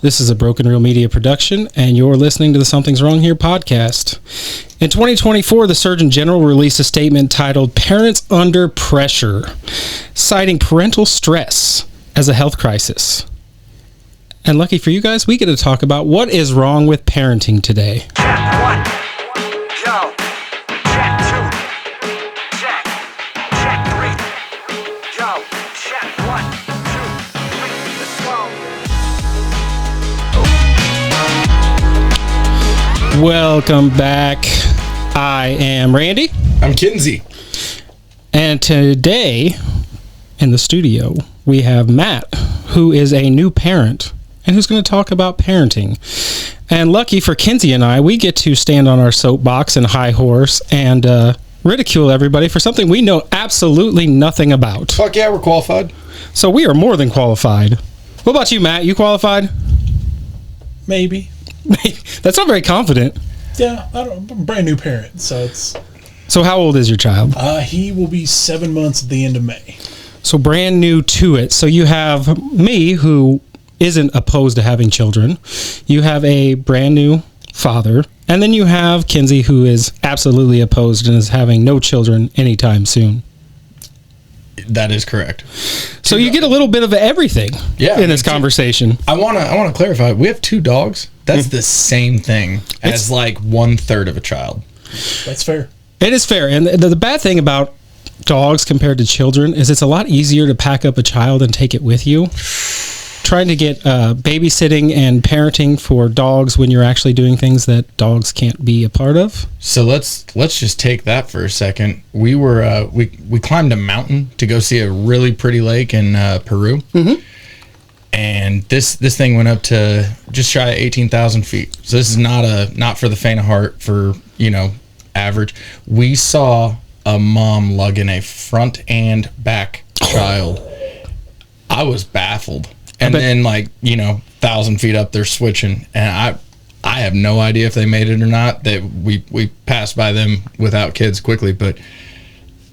This is a Broken Reel Media production, and you're listening to the Something's Wrong Here podcast. In 2024, the Surgeon General released a statement titled Parents Under Pressure, citing parental stress as a health crisis. And lucky for you guys, we get to talk about what is wrong with parenting today. Check one. Yo. Check two. Check. Check three. Yo. Check 1, 2, 3. Let's go. Welcome back. I am Randy. I'm Ken-Zee. And today in the studio, we have Matt, who is a new parent and who's going to talk about parenting. And lucky for Ken-Zee and I, we get to stand on our soapbox and high horse and ridicule everybody for something we know absolutely nothing about. Fuck yeah, we're qualified. So we are more than qualified. What about you, Matt? You qualified? Maybe. That's not very confident. Yeah, I'm a brand new parent, so it's... So how old is your child? He will be 7 months at the end of May. So brand new to it. So you have me, who isn't opposed to having children. You have a brand new father. And then you have Ken-Zee, who is absolutely opposed and is having no children anytime soon. That is correct. So you get a little bit of everything in this conversation. I want to clarify. We have 2 dogs. That's the same thing as like 1/3 of a child. That's fair. It is fair. And the bad thing about dogs compared to children is it's a lot easier to pack up a child and take it with you. Trying to get babysitting and parenting for dogs when you're actually doing things that dogs can't be a part of. So let's just take that for a second. We were we climbed a mountain to go see a really pretty lake in Peru. Mm-hmm. And this thing went up to just shy of 18,000 feet. So this is not for the faint of heart, for, average. We saw a mom lugging a front and back child. I was baffled. And then 1,000 feet up, they're switching. And I have no idea if they made it or not. That we passed by them without kids quickly. But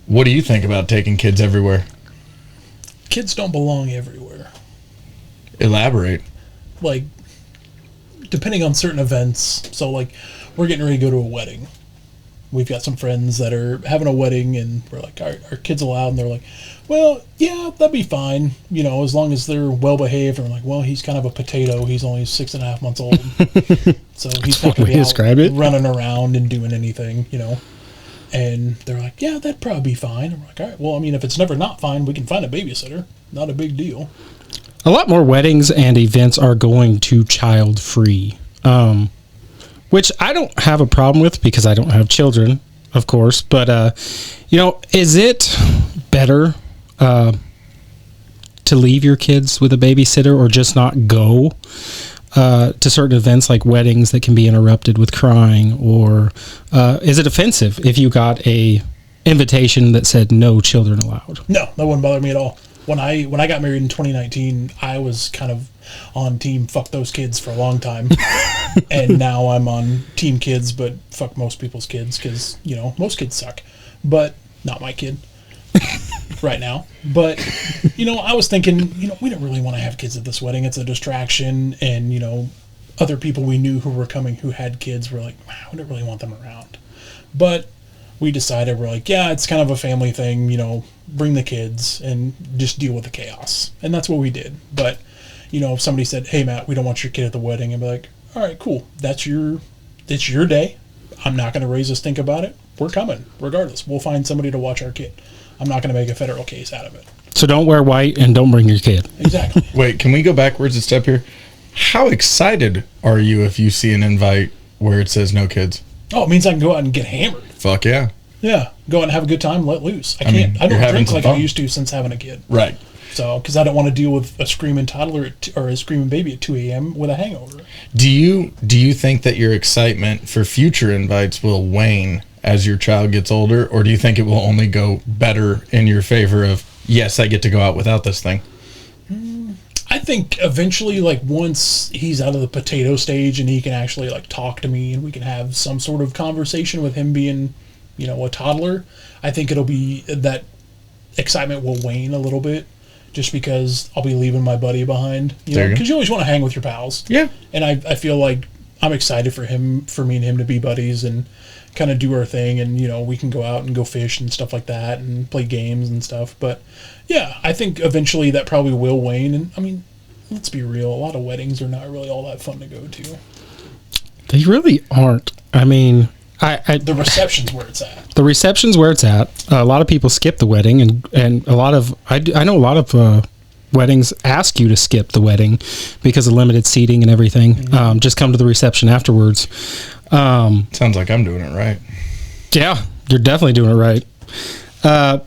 what do you think about taking kids everywhere? Kids don't belong everywhere. Elaborate. Like, depending on certain events. So, we're getting ready to go to a wedding. We've got some friends that are having a wedding, and we're like, are kids allowed? And they're like, well, yeah, that'd be fine, as long as they're well behaved. And we're like, well, he's kind of a potato. He's only 6.5 months old. So he's not going to be out running around and doing anything, And they're like, yeah, that'd probably be fine. And we're like, all right, well, if it's never not fine, we can find a babysitter. Not a big deal. A lot more weddings and events are going to child-free, which I don't have a problem with because I don't have children, of course. But, is it better to leave your kids with a babysitter or just not go to certain events like weddings that can be interrupted with crying? Or is it offensive if you got a invitation that said no children allowed? No, that wouldn't bother me at all. When I got married in 2019, I was kind of on team fuck those kids for a long time. And now I'm on team kids, but fuck most people's kids because, most kids suck. But not my kid right now. But, I was thinking, we don't really want to have kids at this wedding. It's a distraction. And, other people we knew who were coming who had kids were like, wow, we don't really want them around. But we decided, we're like, yeah, it's kind of a family thing, bring the kids and just deal with the chaos. And that's what we did. But, if somebody said, hey, Matt, we don't want your kid at the wedding, I'd be like, all right, cool. It's your day. I'm not going to raise a stink about it. We're coming, regardless. We'll find somebody to watch our kid. I'm not going to make a federal case out of it. So don't wear white and don't bring your kid. Exactly. Wait, can we go backwards a step here? How excited are you if you see an invite where it says no kids? Oh, it means I can go out and get hammered. Fuck yeah. Yeah, go out and have a good time, let loose. I don't drink like I used to since having a kid. Right. So, because I don't want to deal with a screaming toddler or a screaming baby at 2 a.m. with a hangover. Do you think that your excitement for future invites will wane as your child gets older, or do you think it will only go better in your favor of, yes, I get to go out without this thing? I think eventually, once he's out of the potato stage and he can actually, talk to me and we can have some sort of conversation with him being, a toddler, I think it'll be that excitement will wane a little bit just because I'll be leaving my buddy behind. You know, because you always want to hang with your pals. Yeah. And I feel like I'm excited for me and him to be buddies and kind of do our thing, and you know, we can go out and go fish and stuff like that and play games and stuff. But yeah, I think eventually that probably will wane. And I mean, let's be real, a lot of weddings are not really all that fun to go to. They really aren't. I mean, the reception's where it's at. The reception's where it's at. A lot of people skip the wedding, and a lot of I know a lot of weddings ask you to skip the wedding because of limited seating and everything. Mm-hmm. Just come to the reception afterwards. Sounds like I'm doing it right. Yeah, you're definitely doing it right.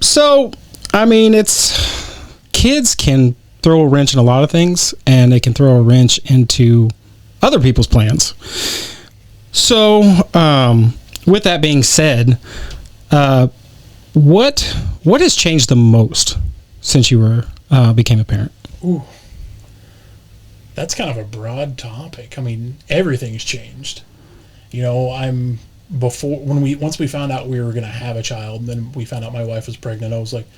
So, I mean, it's kids can throw a wrench in a lot of things, and they can throw a wrench into other people's plans. So, with that being said, what has changed the most since you became a parent? Ooh, that's kind of a broad topic. I mean, everything's changed. You know, once we found out we were going to have a child, and then we found out my wife was pregnant, I was like,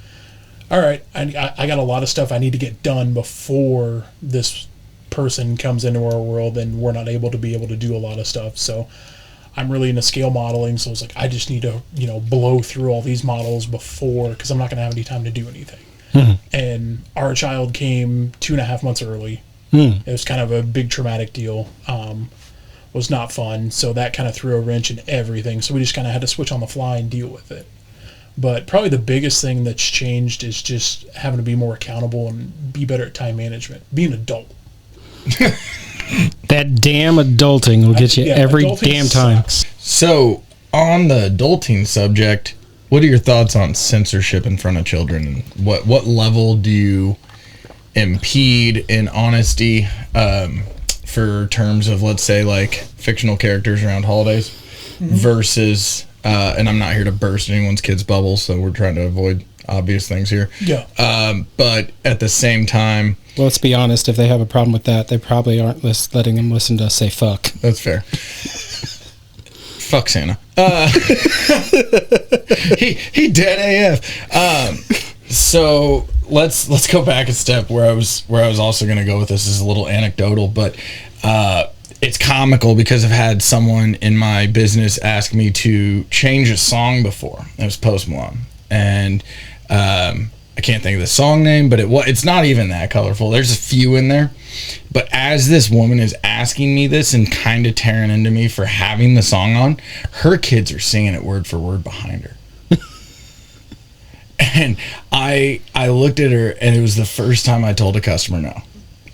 all right, I got a lot of stuff I need to get done before this person comes into our world, and we're not able to do a lot of stuff. So I'm really into scale modeling, so it's like I just need to, you know, blow through all these models before, because I'm not going to have any time to do anything. And our child came 2.5 months early. It was kind of a big traumatic deal. Was not fun, so that kind of threw a wrench in everything. So we just kind of had to switch on the fly and deal with it. But probably the biggest thing that's changed is just having to be more accountable and be better at time management. Be an adult. That damn adulting will get you every damn time. Sucks. So, on the adulting subject, what are your thoughts on censorship in front of children? And what level do you impede in honesty for terms of, let's say, like fictional characters around holidays versus, and I'm not here to burst anyone's kids' bubbles, so we're trying to avoid obvious things here. Yeah. But at the same time, Well, let's be honest. If they have a problem with that, they probably aren't letting them listen to us say fuck. that's fair. Fuck Santa. He dead AF. So let's go back a step. Where I was also going to go with this is a little anecdotal, but it's comical because I've had someone in my business ask me to change a song before. It was Post Malone, and I can't think of the song name, but it's not even that colorful. There's a few in there. But as this woman is asking me this and kind of tearing into me for having the song on, her kids are singing it word for word behind her. And I looked at her, and it was the first time I told a customer no.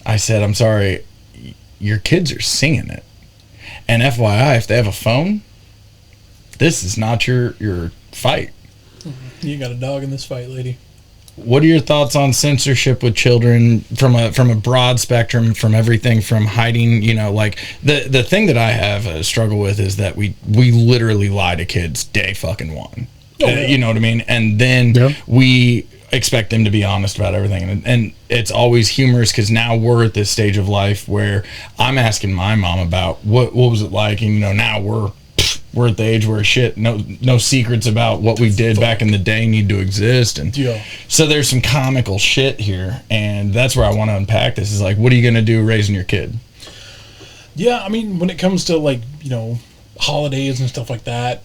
I said, I'm sorry, your kids are singing it. And FYI, if they have a phone, this is not your fight. You got a dog in this fight, lady. What are your thoughts on censorship with children from a broad spectrum, from everything from hiding, you know, like the thing that I have a struggle with is that we literally lie to kids day fucking one. Oh, yeah. You know what I mean? And then we expect them to be honest about everything. And it's always humorous because now we're at this stage of life where I'm asking my mom about what was it like, and you know, now we're at the age where shit, no secrets about what we did back in the day need to exist. And so there's some comical shit here, and that's where I want to unpack this is like, what are you going to do raising your kid? Yeah, I mean, when it comes to, like, you know, holidays and stuff like that,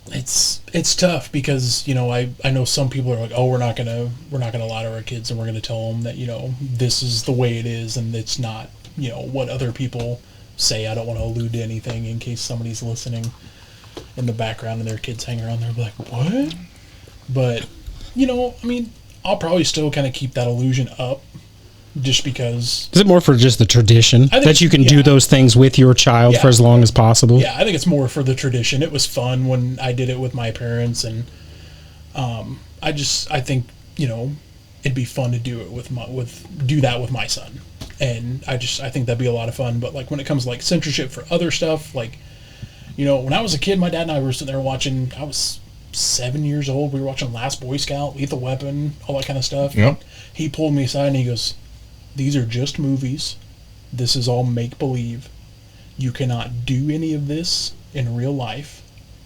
it's tough because, you know, I know some people are like, oh, we're not gonna lie to our kids, and we're gonna tell them that, you know, this is the way it is, and it's not, you know, what other people say. I don't want to allude to anything in case somebody's listening in the background and their kids hang around there and be like, what? But, you know, I mean, I'll probably still kind of keep that illusion up just because. Is it more for just the tradition that you can do those things with your child for as long as possible? Yeah, I think it's more for the tradition. It was fun when I did it with my parents, and I think, you know, it'd be fun to do it do that with my son. And I think that'd be a lot of fun. But like when it comes to like censorship for other stuff, like, you know, when I was a kid, my dad and I were sitting there watching. I was 7 years old. We were watching Last Boy Scout, Lethal Weapon, all that kind of stuff. Yep. He pulled me aside and he goes, "These are just movies. This is all make believe. You cannot do any of this in real life.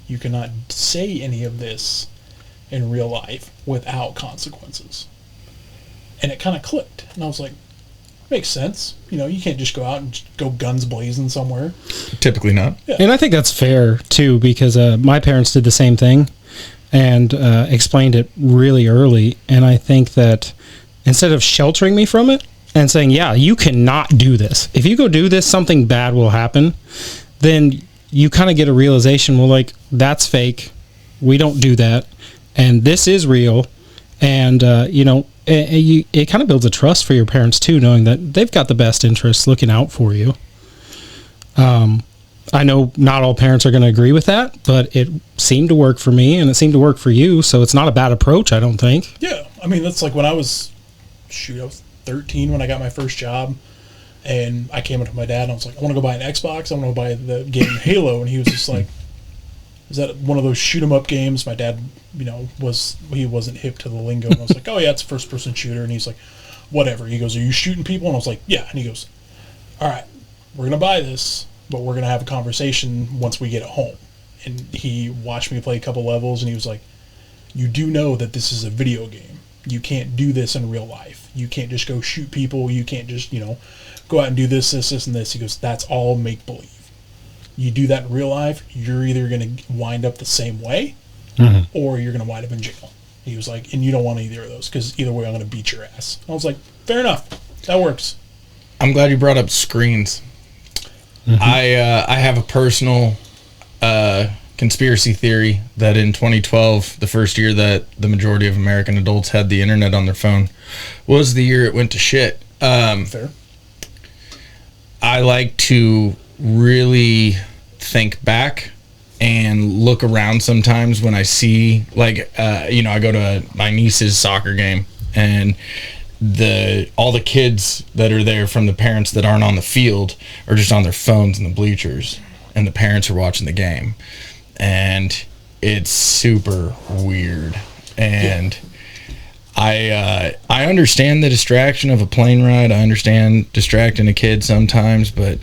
You cannot say any of this in real life without consequences." And it kind of clicked. And I was like, makes sense. You can't just go out and just go guns blazing somewhere. Typically not. Yeah. And I think that's fair, too, because my parents did the same thing and explained it really early. And I think that instead of sheltering me from it and saying, yeah, you cannot do this. If you go do this, something bad will happen. Then you kind of get a realization, well, like, that's fake. We don't do that. And this is real. And, it kind of builds a trust for your parents, too, knowing that they've got the best interests looking out for you. I know not all parents are going to agree with that, but it seemed to work for me, and it seemed to work for you, so it's not a bad approach, I don't think. Yeah. I mean, that's like when I was 13 when I got my first job, and I came up to my dad, and I was like, I want to go buy an Xbox, I want to buy the game Halo, and he was just like, is that one of those shoot 'em up games? My dad, he wasn't hip to the lingo. And I was like, oh yeah, it's a first person shooter. And he's like, whatever. He goes, are you shooting people? And I was like, yeah. And he goes, all right, we're going to buy this, but we're going to have a conversation once we get it home. And he watched me play a couple levels, and he was like, you do know that this is a video game. You can't do this in real life. You can't just go shoot people. You can't just, go out and do this, and this. He goes, that's all make believe. You do that in real life, you're either going to wind up the same way, or you're going to wind up in jail. He was like, and you don't want either of those, because either way I'm going to beat your ass. I was like, fair enough. That works. I'm glad you brought up screens. I have a personal conspiracy theory that in 2012, the first year that the majority of American adults had the internet on their phone, was the year it went to shit. Fair. I like to really think back and look around sometimes when I see, like, I go to my niece's soccer game, and all the kids that are there from the parents that aren't on the field are just on their phones in the bleachers, and the parents are watching the game, and it's super weird. And I understand the distraction of a plane ride. I understand distracting a kid sometimes, but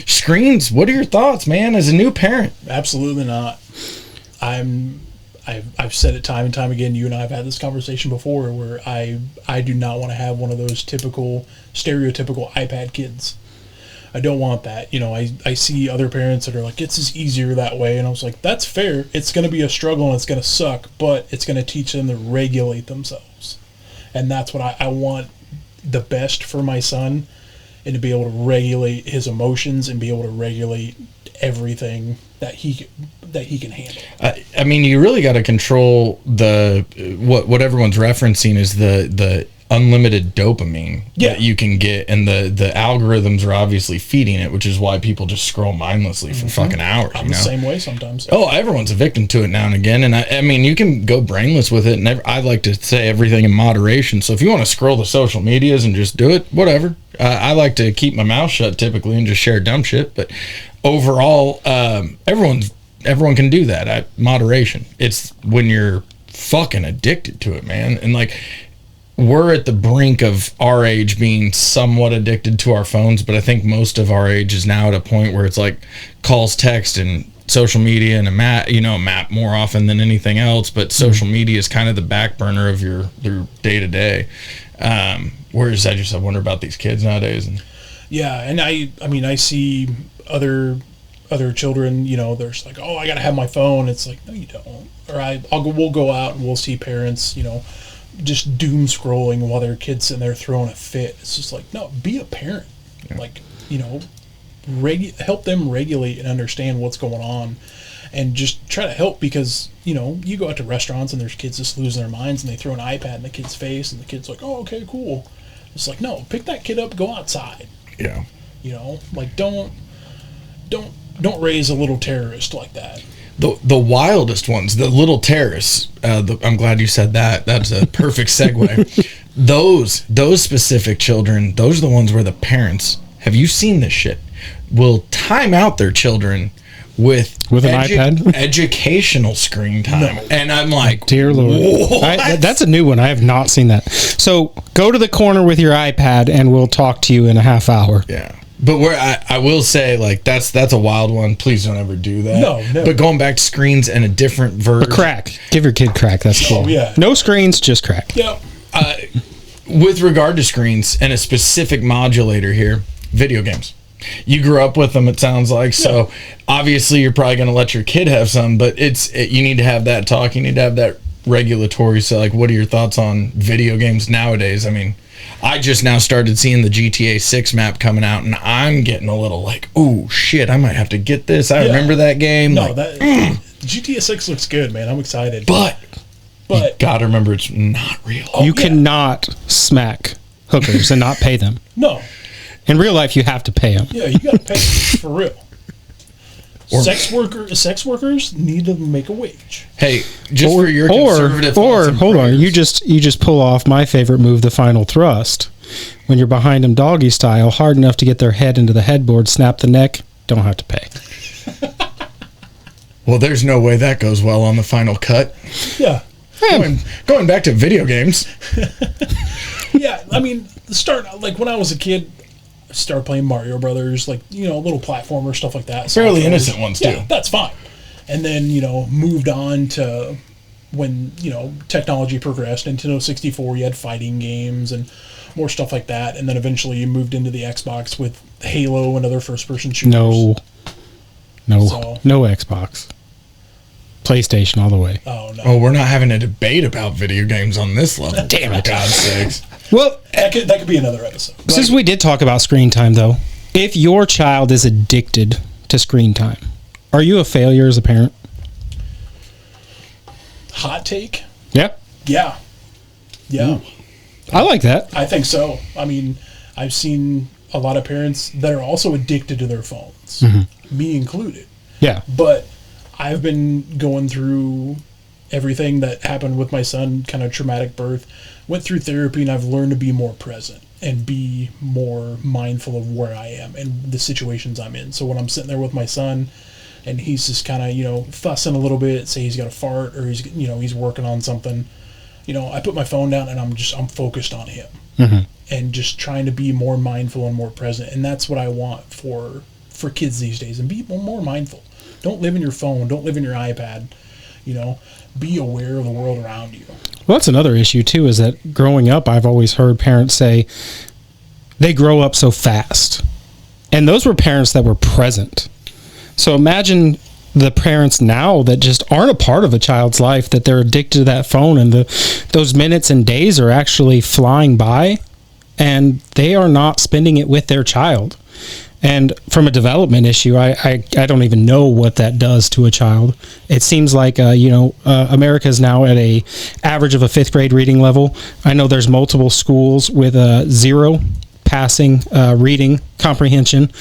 screens, what are your thoughts, man, as a new parent? Absolutely not. I've said it time and time again. You and I have had this conversation before, where I do not want to have one of those stereotypical iPad kids. I don't want that. I see other parents that are like, it's just easier that way, and I was like, that's fair. It's going to be a struggle and it's going to suck, but it's going to teach them to regulate themselves, and that's what I want the best for my son. And to be able to regulate his emotions and be able to regulate everything that he can handle. I mean, you really got to control what everyone's referencing is the unlimited dopamine that you can get, and the algorithms are obviously feeding it, which is why people just scroll mindlessly for fucking hours. I'm the same way sometimes. Oh, everyone's a victim to it now and again, and I mean, you can go brainless with it, and I like to say everything in moderation. So if you want to scroll the social medias and just do it, whatever. I like to keep my mouth shut typically and just share dumb shit, but overall, everyone can do that. Moderation. It's when you're fucking addicted to it, man, and like, we're at the brink of our age being somewhat addicted to our phones, but I think most of our age is now at a point where it's like calls, text, and social media, and a map more often than anything else, but social media is kind of the back burner of your day to day. Whereas I wonder about theyese kids nowadays. Yeah, and I see other children, they're just like, oh, I gotta have my phone. It's like, no, you don't. Or we'll go out and we'll see parents, just doom scrolling while their kid's sitting there throwing a fit. It's just like, no, be a parent. Yeah. Like, help them regulate and understand what's going on, and just try to help, because you go out to restaurants and there's kids just losing their minds, and they throw an iPad in the kid's face, and the kid's like, oh, okay, cool. It's like, no, pick that kid up, go outside. Yeah. Like, don't raise a little terrorist like that. The wildest ones, the little terrorists. I'm glad you said that. That's a perfect segue. Those specific children, those are the ones where the parents, have you seen this shit, will time out their children with an iPad, educational screen time. No. And I'm like, dear Lord, that's a new one. I have not seen that. So go to the corner with your iPad, and we'll talk to you in a half hour. Yeah. But where I will say, like, that's a wild one. Please don't ever do that. No. But going back to screens and a different version. But crack. Give your kid crack. That's cool. Oh, yeah. No screens, just crack. Yep. With regard to screens and a specific modulator here, video games. You grew up with them, it sounds like. So obviously you're probably going to let your kid have some, but you need to have that talk. You need to have that regulatory. So, like, what are your thoughts on video games nowadays? I mean, I just now started seeing the GTA 6 map coming out, and I'm getting a little like, oh, shit, I might have to get this. I remember that game. No, like, that GTA 6 looks good, man. I'm excited. But you gotta remember, it's not real. You cannot smack hookers and not pay them. No. In real life, you have to pay them. Yeah, you got to pay for real. Sex workers need to make a wage. Hey, just for your conservative or thoughts and hold on, prayers. you just pull off my favorite move, the final thrust. When you're behind them doggy style, hard enough to get their head into the headboard, snap the neck, don't have to pay. Well, there's no way that goes well on the final cut. Yeah. Going back to video games. Yeah, I mean, like when I was a kid, I started playing Mario Brothers, like, little platformer, stuff like that. Fairly innocent ones, too. Yeah, that's fine. And then, moved on to when, technology progressed. Nintendo 64, you had fighting games and more stuff like that. And then eventually you moved into the Xbox with Halo and other first-person shooters. No Xbox. PlayStation all the way. Oh, no. Oh, we're not having a debate about video games on this level. Damn it. For God's sakes. Well, That could be another episode. since we did talk about screen time, though, if your child is addicted to screen time, are you a failure as a parent? Hot take? Yeah. Yeah. Yeah. I like that. I think so. I mean, I've seen a lot of parents that are also addicted to their phones, me included. Yeah. But I've been going through everything that happened with my son, kind of traumatic birth, went through therapy, and I've learned to be more present and be more mindful of where I am and the situations I'm in. So when I'm sitting there with my son and he's just kind of, fussing a little bit, say he's got a fart or he's working on something, I put my phone down and I'm focused on him and just trying to be more mindful and more present. And that's what I want for kids these days, and be more mindful. Don't live in your phone. Don't live in your iPad. Be aware of the world around you. Well, that's another issue, too, is that growing up, I've always heard parents say they grow up so fast. And those were parents that were present. So imagine the parents now that just aren't a part of a child's life, that they're addicted to that phone, and those minutes and days are actually flying by, and they are not spending it with their child. And from a development issue, I don't even know what that does to a child. It seems like, America is now at a average of a 5th grade reading level. I know there's multiple schools with 0 passing reading comprehension.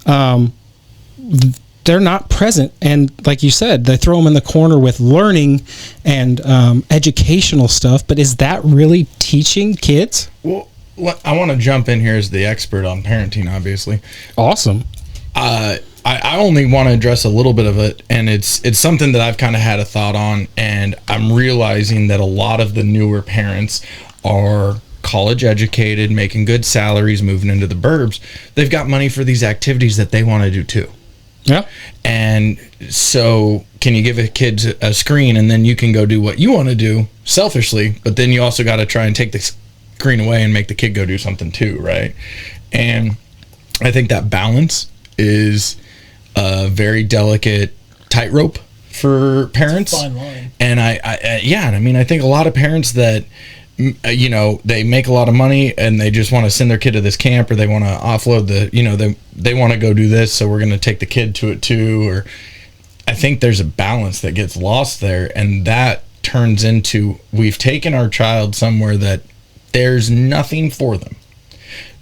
They're not present. And like you said, they throw them in the corner with learning and educational stuff. But is that really teaching kids? Well, I want to jump in here as the expert on parenting, obviously. Awesome. I only want to address a little bit of it, and it's something that I've kind of had a thought on, and I'm realizing that a lot of the newer parents are college educated, making good salaries, moving into the burbs. They've got money for these activities that they want to do too. Yeah. And so can you give a kid a screen and then you can go do what you want to do selfishly, but then you also got to try and take the screen away and make the kid go do something too, right? And I think that balance is a very delicate tightrope for parents. Fine line. And I think a lot of parents that they make a lot of money and they just want to send their kid to this camp, or they want to offload they want to go do this, so we're going to take the kid to it too. Or I think there's a balance that gets lost there, and that turns into, we've taken our child somewhere that there's nothing for them.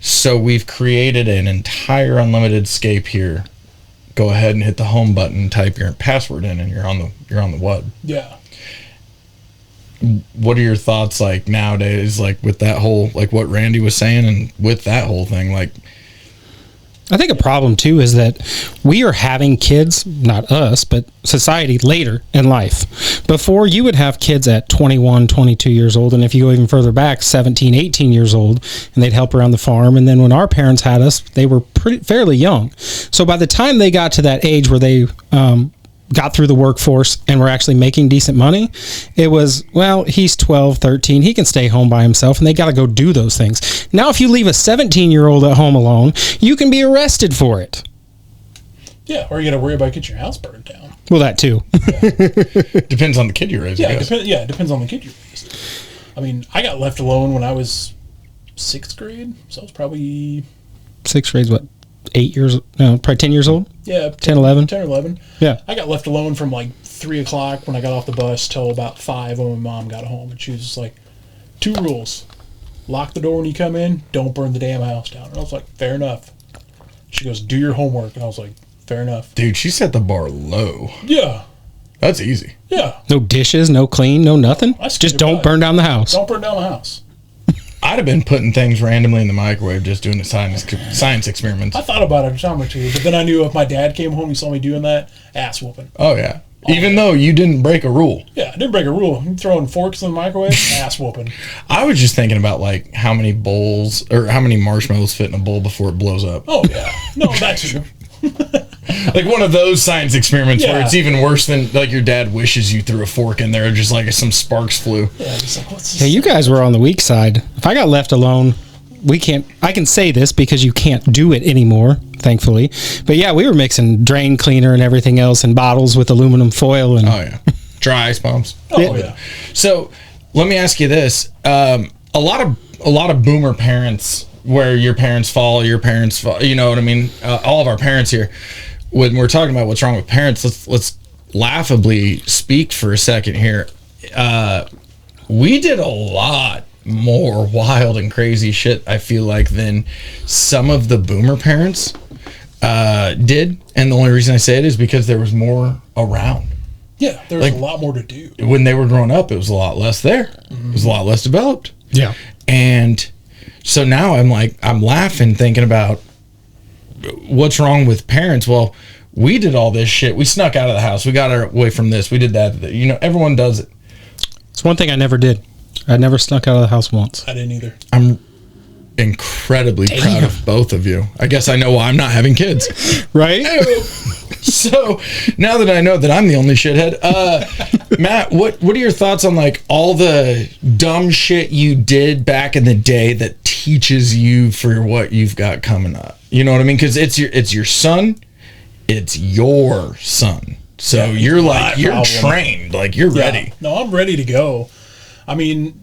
So we've created an entire unlimited scape here. Go ahead and hit the home button, type your password in, and you're on the web. Yeah. What are your thoughts like nowadays, like with that whole, like what Randy was saying, and with that whole thing? Like, I think a problem too is that we are having kids, not us, but society, later in life. Before, you would have kids at 21, 22 years old, and if you go even further back, 17, 18 years old, and they'd help around the farm. And then when our parents had us, they were fairly young. So by the time they got to that age where they got through the workforce and were actually making decent money. It was, well, he's 12, 13. He can stay home by himself, and they got to go do those things. Now, if you leave a 17-year-old at home alone, you can be arrested for it. Yeah, or you got to worry about getting your house burned down. Well, that too. Depends on the kid you raise. Yeah, it depends on the kid you raised. I mean, I got left alone when I was 6th grade, so I was probably... 6th grade's what? 8 years? No, probably 10 years old? Yeah. 10, 11? 10 or 11. Yeah. I got left alone from like 3 o'clock when I got off the bus till about 5 when my mom got home. And she was just like, 2 rules. Lock the door when you come in. Don't burn the damn house down. And I was like, fair enough. She goes, do your homework. And I was like, fair enough. Dude, she set the bar low. Yeah. That's easy. Yeah. No dishes, no clean, no nothing? Just don't burn down the house. Don't burn down the house. I'd have been putting things randomly in the microwave, just doing the science experiments. I thought about it a time or two, but then I knew if my dad came home, he saw me doing that, ass whooping. Oh, yeah. Even though you didn't break a rule. Yeah, I didn't break a rule. I'm throwing forks in the microwave, ass whooping. I was just thinking about, like, how many bowls or how many marshmallows fit in a bowl before it blows up. Oh, yeah. No, that too. Like one of those science experiments where Yeah. it's even worse than, like, your dad wishes you threw a fork in there, just like some sparks flew. Yeah, it's like, what's this? Yeah, you guys were on the weak side. If I got left alone, I can say this because you can't do it anymore, thankfully. But yeah, we were mixing drain cleaner and everything else in bottles with aluminum foil. And Oh, yeah. Dry ice bombs. Oh, yeah. So let me ask you this. A lot of boomer parents, where your parents fall, you know what I mean? All of our parents here, when we're talking about what's wrong with parents, let's laughably speak for a second here. We did a lot more wild and crazy shit, I feel like, than some of the boomer parents did. And the only reason I say it is because there was more around. Yeah, there was a lot more to do. When they were growing up, it was a lot less there. It was a lot less developed. yeah. And so now I'm laughing thinking about what's wrong with parents. Well, we did all this shit. We snuck out of the house. We got away from this. We did that. You know, everyone does it. It's one thing I never did. I never snuck out of the house once. I didn't either. I'm incredibly proud of both of you. I guess I know why I'm not having kids. Right? So now that I know that I'm the only shithead, Matt, what are your thoughts on like all the dumb shit you did back in the day that teaches you for what you've got coming up? You know what I mean? Because it's your son, it's your son. So Yeah, you're like you're problem. trained, like you're ready. No, I'm ready to go. I mean,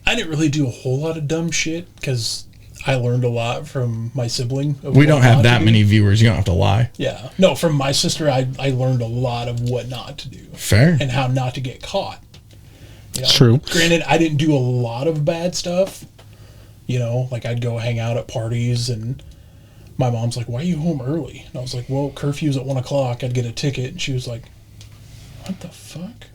I didn't really do a whole lot of dumb shit because I learned a lot from my sibling. We don't have that many viewers. You don't have to lie. Yeah. No, from my sister, I learned a lot of what not to do. Fair. And how not to get caught. You know, True. Granted, I didn't do a lot of bad stuff. You know, like I'd go hang out at parties and my mom's like, why are you home early? And I was like, well, curfew's at 1 o'clock. I'd get a ticket. And she was like, what the fuck?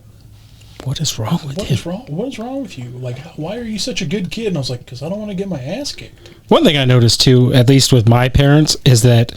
What is wrong with What you? is wrong? What is wrong with you? Like, why are you such a good kid? And I was like, because I don't want to get my ass kicked. One thing I noticed too, at least with my parents, is that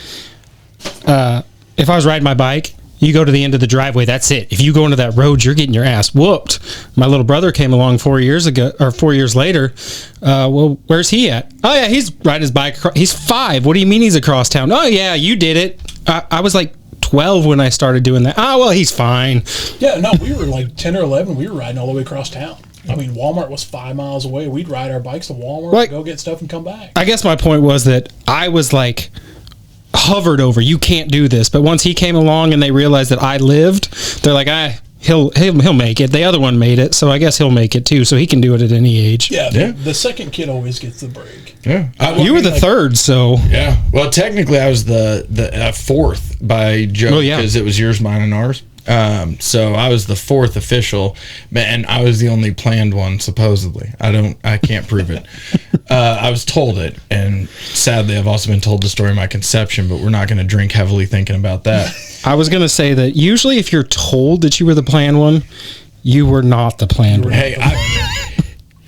if I was riding my bike, you go to the end of the driveway, that's it. If you go into that road, you're getting your ass whooped. My little brother came along 4 years ago, or 4 years later. Well, where's he at? Oh yeah, he's riding his bike. He's 5. What do you mean he's across town? Oh yeah, you did it. I was like 12 when I started doing that. Oh well, he's fine. Yeah, no, we were like 10 or 11. We were riding all the way across town. I mean, Walmart was 5 miles away. We'd ride our bikes to Walmart, Right. go get stuff, and come back. I guess my point was that I was like hovered over, you can't do this. But once he came along and they realized that I lived, they're like, he'll make it. The other one made it, so I guess he'll make it too. So he can do it at any age. Yeah, Yeah. The second kid always gets the break. Yeah. You were the third, so Yeah. Well, technically, I was the fourth by joke Oh, yeah. because it was yours, mine, and ours. So I was the fourth official, and I was the only planned one, supposedly. I can't prove it. I was told it, and sadly, I've also been told the story of my conception, but we're not going to drink heavily thinking about that. I was going to say that usually if you're told that you were the planned one, you were not the planned one. Hey,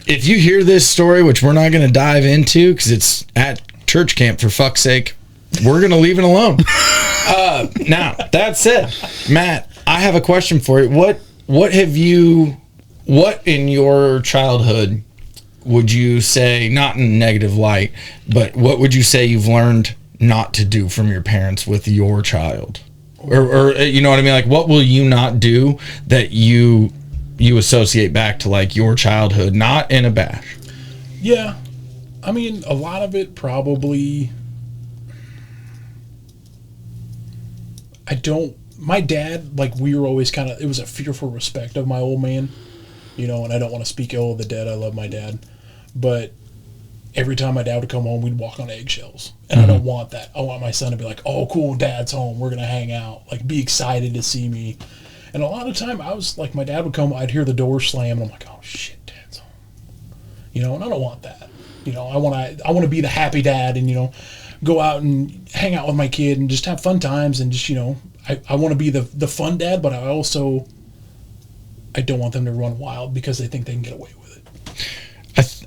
if you hear this story, which we're not going to dive into because it's at church camp, for fuck's sake, we're going to leave it alone. Now, that said, Matt, I have a question for you. What in your childhood would you say, not in a negative light, but what would you say you've learned not to do from your parents with your child? or you know what I mean? Like, what will you not do that you associate back to like your childhood, not in a bash? Yeah. I mean, a lot of it probably. My dad, like, we were always kind of, it was a fearful respect of my old man, you know, and I don't want to speak ill of the dead. I love my dad. But every time my dad would come home, we'd walk on eggshells. And I don't want that. I want my son to be like, oh, cool, dad's home. We're going to hang out. Like, be excited to see me. And a lot of the time, I was like, my dad would come, I'd hear the door slam, and I'm like, oh, shit, dad's home. You know, and I don't want that. You know, I want to be the happy dad and, you know, go out and hang out with my kid and just have fun times and just, you know, I want to be the fun dad, but I don't want them to run wild because they think they can get away with it.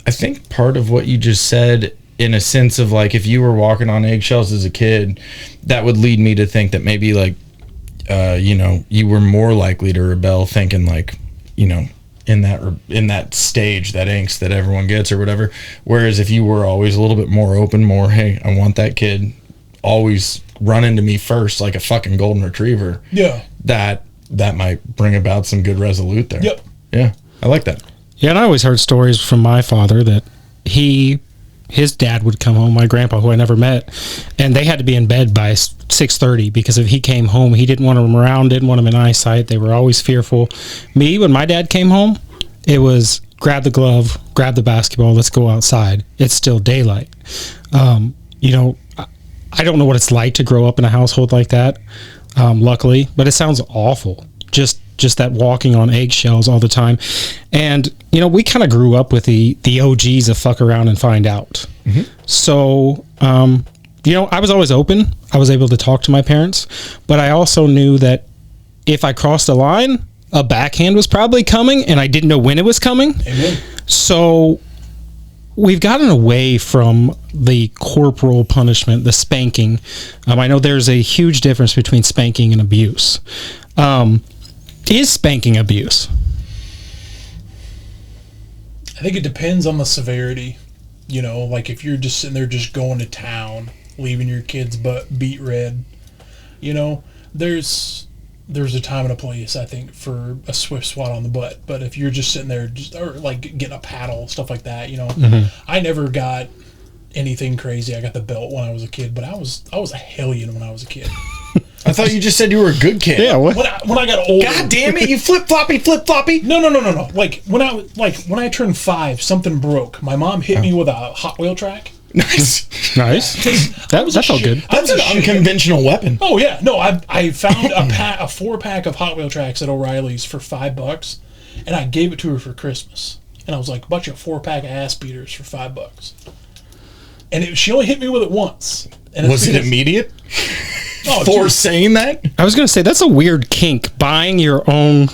I think part of what you just said, in a sense of like, if you were walking on eggshells as a kid, that would lead me to think that maybe like, you know, you were more likely to rebel, thinking like, you know, in that stage, that angst that everyone gets or whatever. Whereas if you were always a little bit more open, more, hey, I want that kid always run into me first like a fucking golden retriever. Yeah. That might bring about some good resolute there. Yep. Yeah. I like that. Yeah, and I always heard stories from my father that his dad would come home, my grandpa, who I never met, and they had to be in bed by 6:30 because if he came home, he didn't want them around, didn't want them in eyesight. They were always fearful. Me, when my dad came home, it was grab the glove, grab the basketball, let's go outside. It's still daylight. You know, I don't know what it's like to grow up in a household like that, luckily, but it sounds awful. Just that walking on eggshells all the time. And, you know, we kind of grew up with the OGs of fuck around and find out. Mm-hmm. So, you know, I was always open. I was able to talk to my parents, but I also knew that if I crossed a line, a backhand was probably coming and I didn't know when it was coming. Amen. So we've gotten away from the corporal punishment, the spanking. I know there's a huge difference between spanking and abuse. Is spanking abuse? I think it depends on the severity. You know, like if you're just sitting there just going to town, leaving your kid's butt beat red, you know, there's a time and a place, I think, for a swift swat on the butt. But if you're just sitting there, or like getting a paddle, stuff like that, you know, I never got anything crazy. I got the belt when I was a kid, but I was a hellion when I was a kid. I thought you just said you were a good kid. Yeah. What? When I got older. God damn it! You flip floppy. No. Like when I turned 5, something broke. My mom hit me with a Hot Wheel track. Nice. That felt good. That's an unconventional weapon. Oh yeah, no. I found a 4-pack of Hot Wheel tracks at O'Reilly's for $5, and I gave it to her for Christmas. And I was like, "Bought you a 4-pack of ass beaters for $5." And she only hit me with it once. And was it immediate? Oh, for saying that? I was going to say, that's a weird kink, buying your own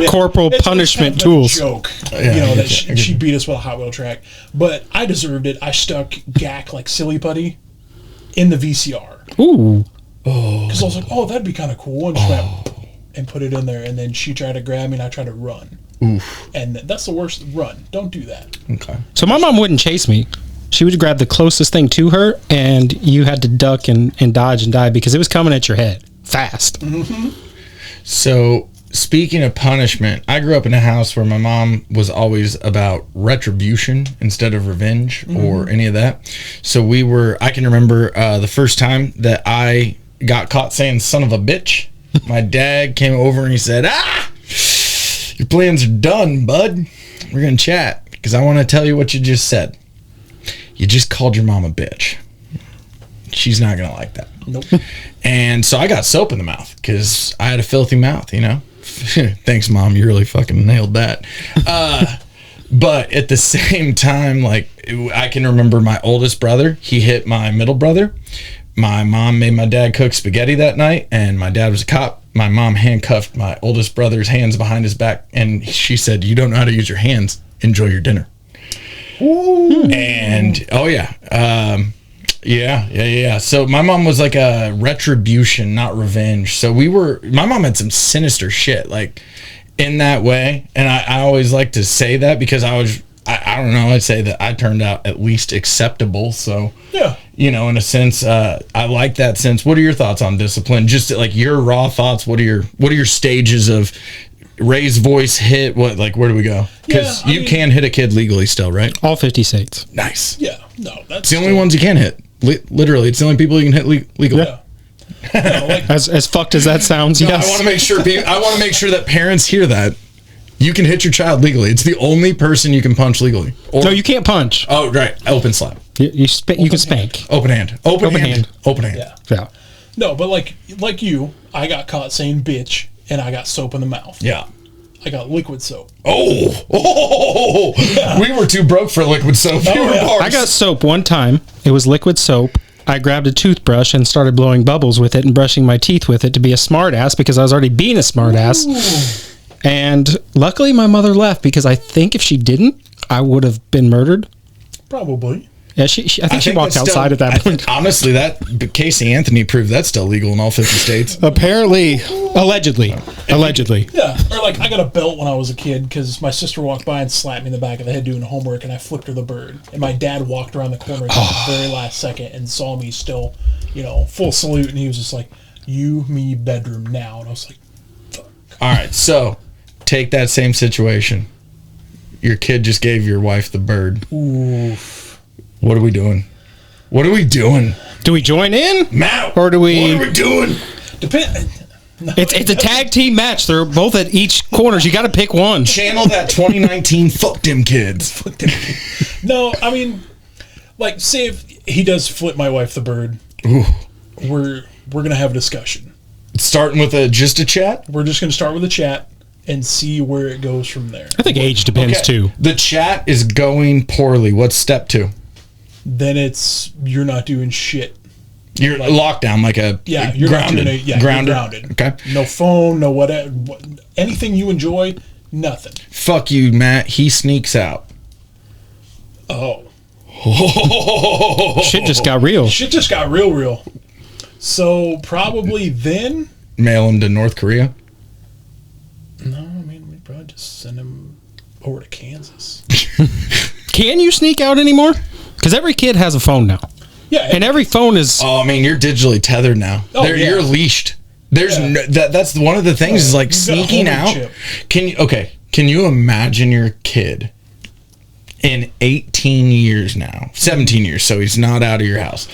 corporal punishment tools. It's kind of a joke, you know, that she beat us with a Hot Wheel track. But I deserved it. I stuck gack like silly putty in the VCR. Ooh. Because I was like, oh, that'd be kind of cool. And, and put it in there. And then she tried to grab me and I tried to run. Oof. And that's the worst. Run. Don't do that. Okay. So my mom wouldn't chase me. She would grab the closest thing to her, and you had to duck and dodge and dive because it was coming at your head fast. Mm-hmm. So, speaking of punishment, I grew up in a house where my mom was always about retribution instead of revenge or any of that. So I can remember the first time that I got caught saying son of a bitch. My dad came over and he said, your plans are done, bud. We're going to chat because I want to tell you what you just said. You just called your mom a bitch. She's not going to like that. Nope. And so I got soap in the mouth because I had a filthy mouth, you know. Thanks, Mom. You really fucking nailed that. But at the same time, like, I can remember my oldest brother. He hit my middle brother. My mom made my dad cook spaghetti that night, and my dad was a cop. My mom handcuffed my oldest brother's hands behind his back, and she said, you don't know how to use your hands. Enjoy your dinner. Ooh. And yeah. So my mom was like a retribution, not revenge. So my mom had some sinister shit like in that way. And I always like to say that because I was I don't know. I'd say that I turned out at least acceptable. So, Yeah. you know, in a sense, I like that sense. What are your thoughts on discipline? Just like your raw thoughts. What are your stages of raise voice, hit? What, like, where do we go? Because Yeah, you can hit a kid legally still, right? All 50 states. Nice. Yeah. No, that's It's the only ones you can hit. Literally, it's the only people you can hit legally. Yeah. No, like, As fucked as that sounds, No, yes. I want to make sure. I want to make sure that parents hear that you can hit your child legally. It's the only person you can punch legally. Or, No, you can't punch. Oh, right. Open slap. You can spank. Open hand. Open hand. Open hand. yeah. Yeah. No, but like you, I got caught saying bitch, and I got soap in the mouth. Yeah. I got liquid soap. Oh. We were too broke for liquid soap. We were bars. I got soap one time. It was liquid soap. I grabbed a toothbrush and started blowing bubbles with it and brushing my teeth with it to be a smart ass because I was already being a smart ass. And luckily my mother left because I think if she didn't, I would have been murdered. Probably. Yeah, I think she walked that's outside at that point. Honestly, that Casey Anthony proved that's still legal in all 50 states. Apparently, allegedly. Yeah. Or like I got a belt when I was a kid because my sister walked by and slapped me in the back of the head doing homework, and I flicked her the bird. And my dad walked around the corner at the very last second and saw me still, full salute, and he was just like, "You, me, bedroom now," and I was like, "Fuck." All right, so take that same situation. Your kid just gave your wife the bird. Oof. What are we doing? What are we doing? Do we join in? Matt, Or do we... What are we doing? Depend. It's a tag team match. They're both at each corners. You got to pick one. Channel that 2019 fuck them kids. No, I mean, like, say if he does flip my wife the bird, Ooh. we're gonna have a discussion. Starting with just a chat? We're just gonna start with a chat and see where it goes from there. I think age depends too. The chat is going poorly. What's step 2? Then it's you're not doing shit. You're locked down like a You're grounded. Not doing you're grounded. Okay. No phone, no whatever. Anything you enjoy, nothing. Fuck you, Matt. He sneaks out. Oh, Shit just got real. shit just got real. So probably then. Mail him to North Korea. No, I mean we'd probably just send him over to Kansas. Can you sneak out anymore? Because every kid has a phone now. Yeah, And every phone is... Oh, I mean, you're digitally tethered now. Oh, yeah. You're leashed. There's that's one of the things is like You've got a sneaking homing out. chip. Can you imagine your kid in 18 years now, 17 years, so he's not out of your house.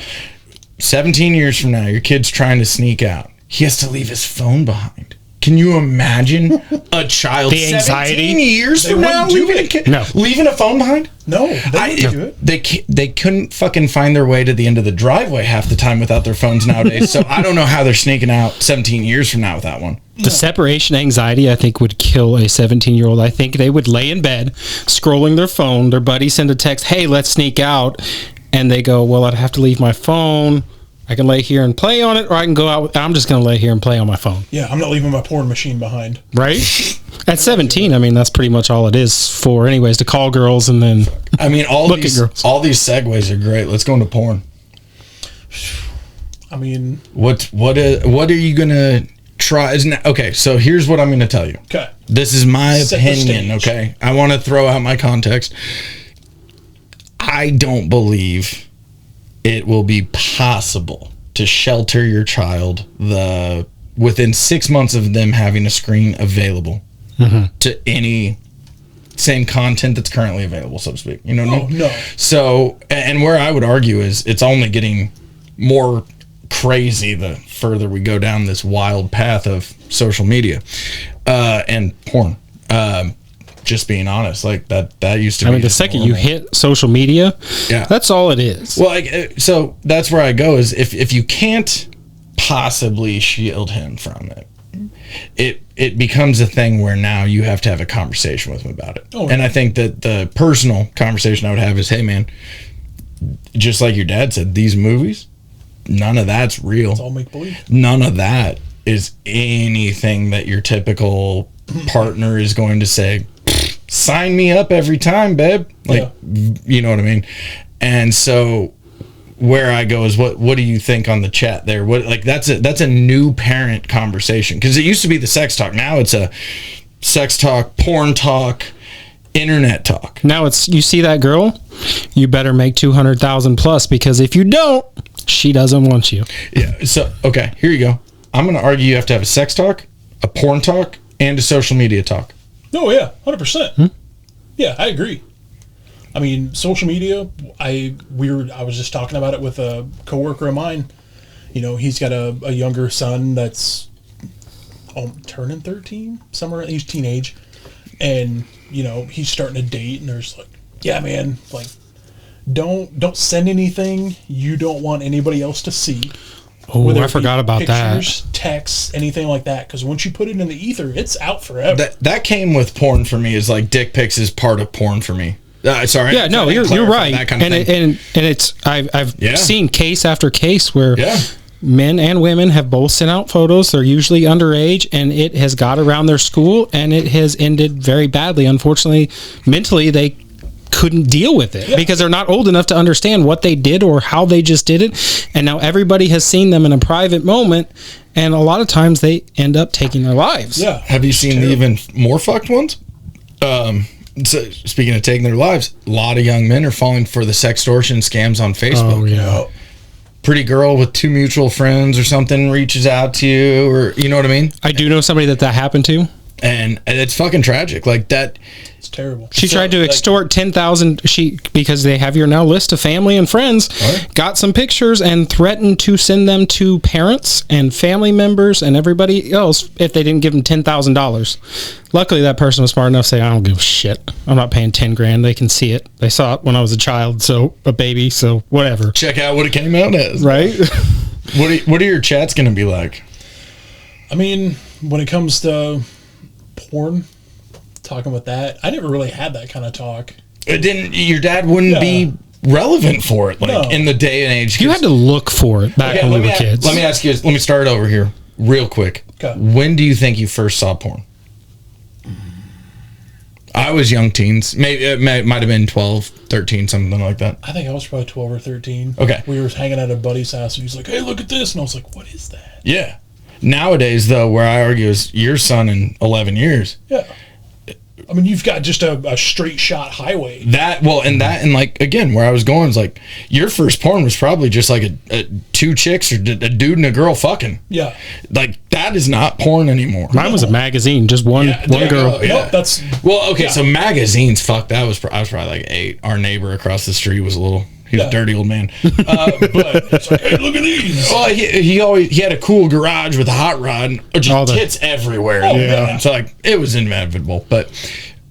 17 years from now, your kid's trying to sneak out. He has to leave his phone behind. Can you imagine a child The anxiety? 17 years They from now wouldn't do leaving a it. kid, No. leaving a phone behind? No, they wouldn't do it. They couldn't fucking find their way to the end of the driveway half the time without their phones nowadays. So I don't know how they're sneaking out 17 years from now with that one. The separation anxiety, I think, would kill a 17-year-old. I think they would lay in bed, scrolling their phone. Their buddy send a text, hey, let's sneak out. And they go, well, I'd have to leave my phone. I can lay here and play on it, or I can go out. I'm just going to lay here and play on my phone. Yeah, I'm not leaving my porn machine behind. Right? At 17, I mean, that's pretty much all it is for anyways, to call girls and then... I mean, all Look at these girls. segues are great. Let's go into porn. I mean, What are you gonna try? Okay, so here's what I'm gonna tell you. okay. This is my Set the opinion. stage. Okay, I want to throw out my context. I don't believe it will be possible to shelter your child within 6 months of them having a screen available to any same content that's currently available, so to speak. You know what I Oh, mean? no. So, and where I would argue is it's only getting more crazy the further we go down this wild path of social media and porn. Just being honest, like that used to be. I mean, the second you normal. hit social media, Yeah. that's all it is. Well, so that's where I go is if you can't possibly shield him from it, it becomes a thing where now you have to have a conversation with him about it. Oh, and yeah. I think that the personal conversation I would have is, hey man, just like your dad said, these movies, none of that's real. It's all make believe. None of that is anything that your typical partner is going to say, sign me up every time, babe. Like, you know what I mean? And so where I go is what do you think on the chat there? What, like, that's a new parent conversation, because it used to be the sex talk. Now it's a sex talk, porn talk, internet talk. Now it's, you see that girl, you better make 200,000 plus, because if you don't, she doesn't want you. Yeah. So, okay, here you go. I'm going to argue you have to have a sex talk, a porn talk, and a social media talk. Oh yeah, 100%. Yeah, I agree. I mean, social media. I was just talking about it with a coworker of mine. You know, he's got a younger son that's turning 13, somewhere. He's teenage, and you know he's starting to date, and there's like, yeah, man, like don't send anything you don't want anybody else to see. Oh, Whether I it be forgot about pictures, that. texts, anything like that. Because once you put it in the ether, it's out forever. That came with porn for me. Is like dick pics is part of porn for me. Sorry. Yeah, no, you're right. That kind of and thing. and it's I've Yeah. seen case after case where Yeah. men and women have both sent out photos. They're usually underage, and it has got around their school, and it has ended very badly. Unfortunately, mentally, they couldn't deal with it because they're not old enough to understand what they did or how they just did it. And now everybody has seen them in a private moment, and a lot of times they end up taking their lives. Yeah. Have you seen the even more fucked ones? So speaking of taking their lives, a lot of young men are falling for the sextortion scams on Facebook. Oh, yeah. Pretty girl with two mutual friends or something reaches out to you, or you know what I mean? I do know somebody that happened to. And it's fucking tragic. Like that. It's terrible. She tried to extort 10,000. Because they have your now list of family and friends. Right. Got some pictures and threatened to send them to parents and family members and everybody else if they didn't give them $10,000. Luckily, that person was smart enough to say, "I don't give a shit. I'm not paying 10 grand. They can see it. They saw it when I was a child, so a baby, so whatever." Check out what it came out as. Right? What are your chats going to be like? I mean, when it comes to porn, talking about that, I never really had that kind of talk. It didn't. Your dad wouldn't be relevant for it, like No. in the day and age. You had to look for it back Okay, when we were kids. Let me ask you. Let me start over here, real quick. Okay. When do you think you first saw porn? I was young teens. Maybe it might have been 12, 13, something like that. I think I was probably 12 or 13. Okay. We were hanging at a buddy's house, and he's like, "Hey, look at this," and I was like, "What is that?" Yeah. Nowadays, though, where I argue is your son in 11 years. Yeah. I mean, you've got just a straight shot highway. And like, again, where I was going is like, your first porn was probably just like a two chicks or a dude and a girl fucking. Yeah. Like, that is not porn anymore. Mine was a magazine, just one girl. Yeah. No, that's Well, okay, so magazines, fuck, I was probably like 8. Our neighbor across the street was he was a dirty old man. But it's like, hey, look at these. well, he had a cool garage with a hot rod and just tits everywhere. yeah. So like it was inevitable. But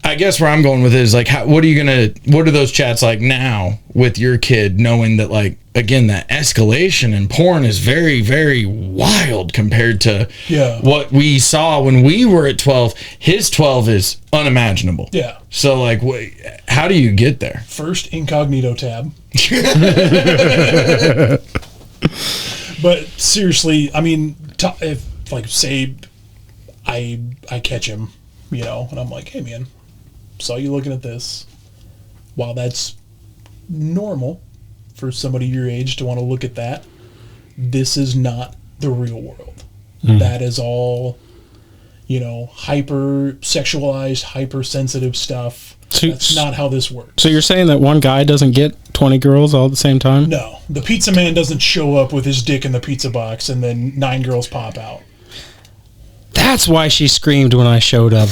I guess where I'm going with it is like, what are those chats like now with your kid, knowing that like, again, that escalation in porn is very, very wild compared to what we saw when we were at 12. His 12 is unimaginable. Yeah. So like, how do you get there? First incognito tab. But seriously, I mean, if like say I catch him, you know, and I'm like, "Hey man, saw you looking at this." While that's normal for somebody your age to want to look at that, this is not the real world. That is all, you know, hyper sexualized, hypersensitive stuff. That's not how this works. So you're saying that one guy doesn't get 20 girls all at the same time? No, the pizza man doesn't show up with his dick in the pizza box and then 9 girls pop out. That's why she screamed when I showed up.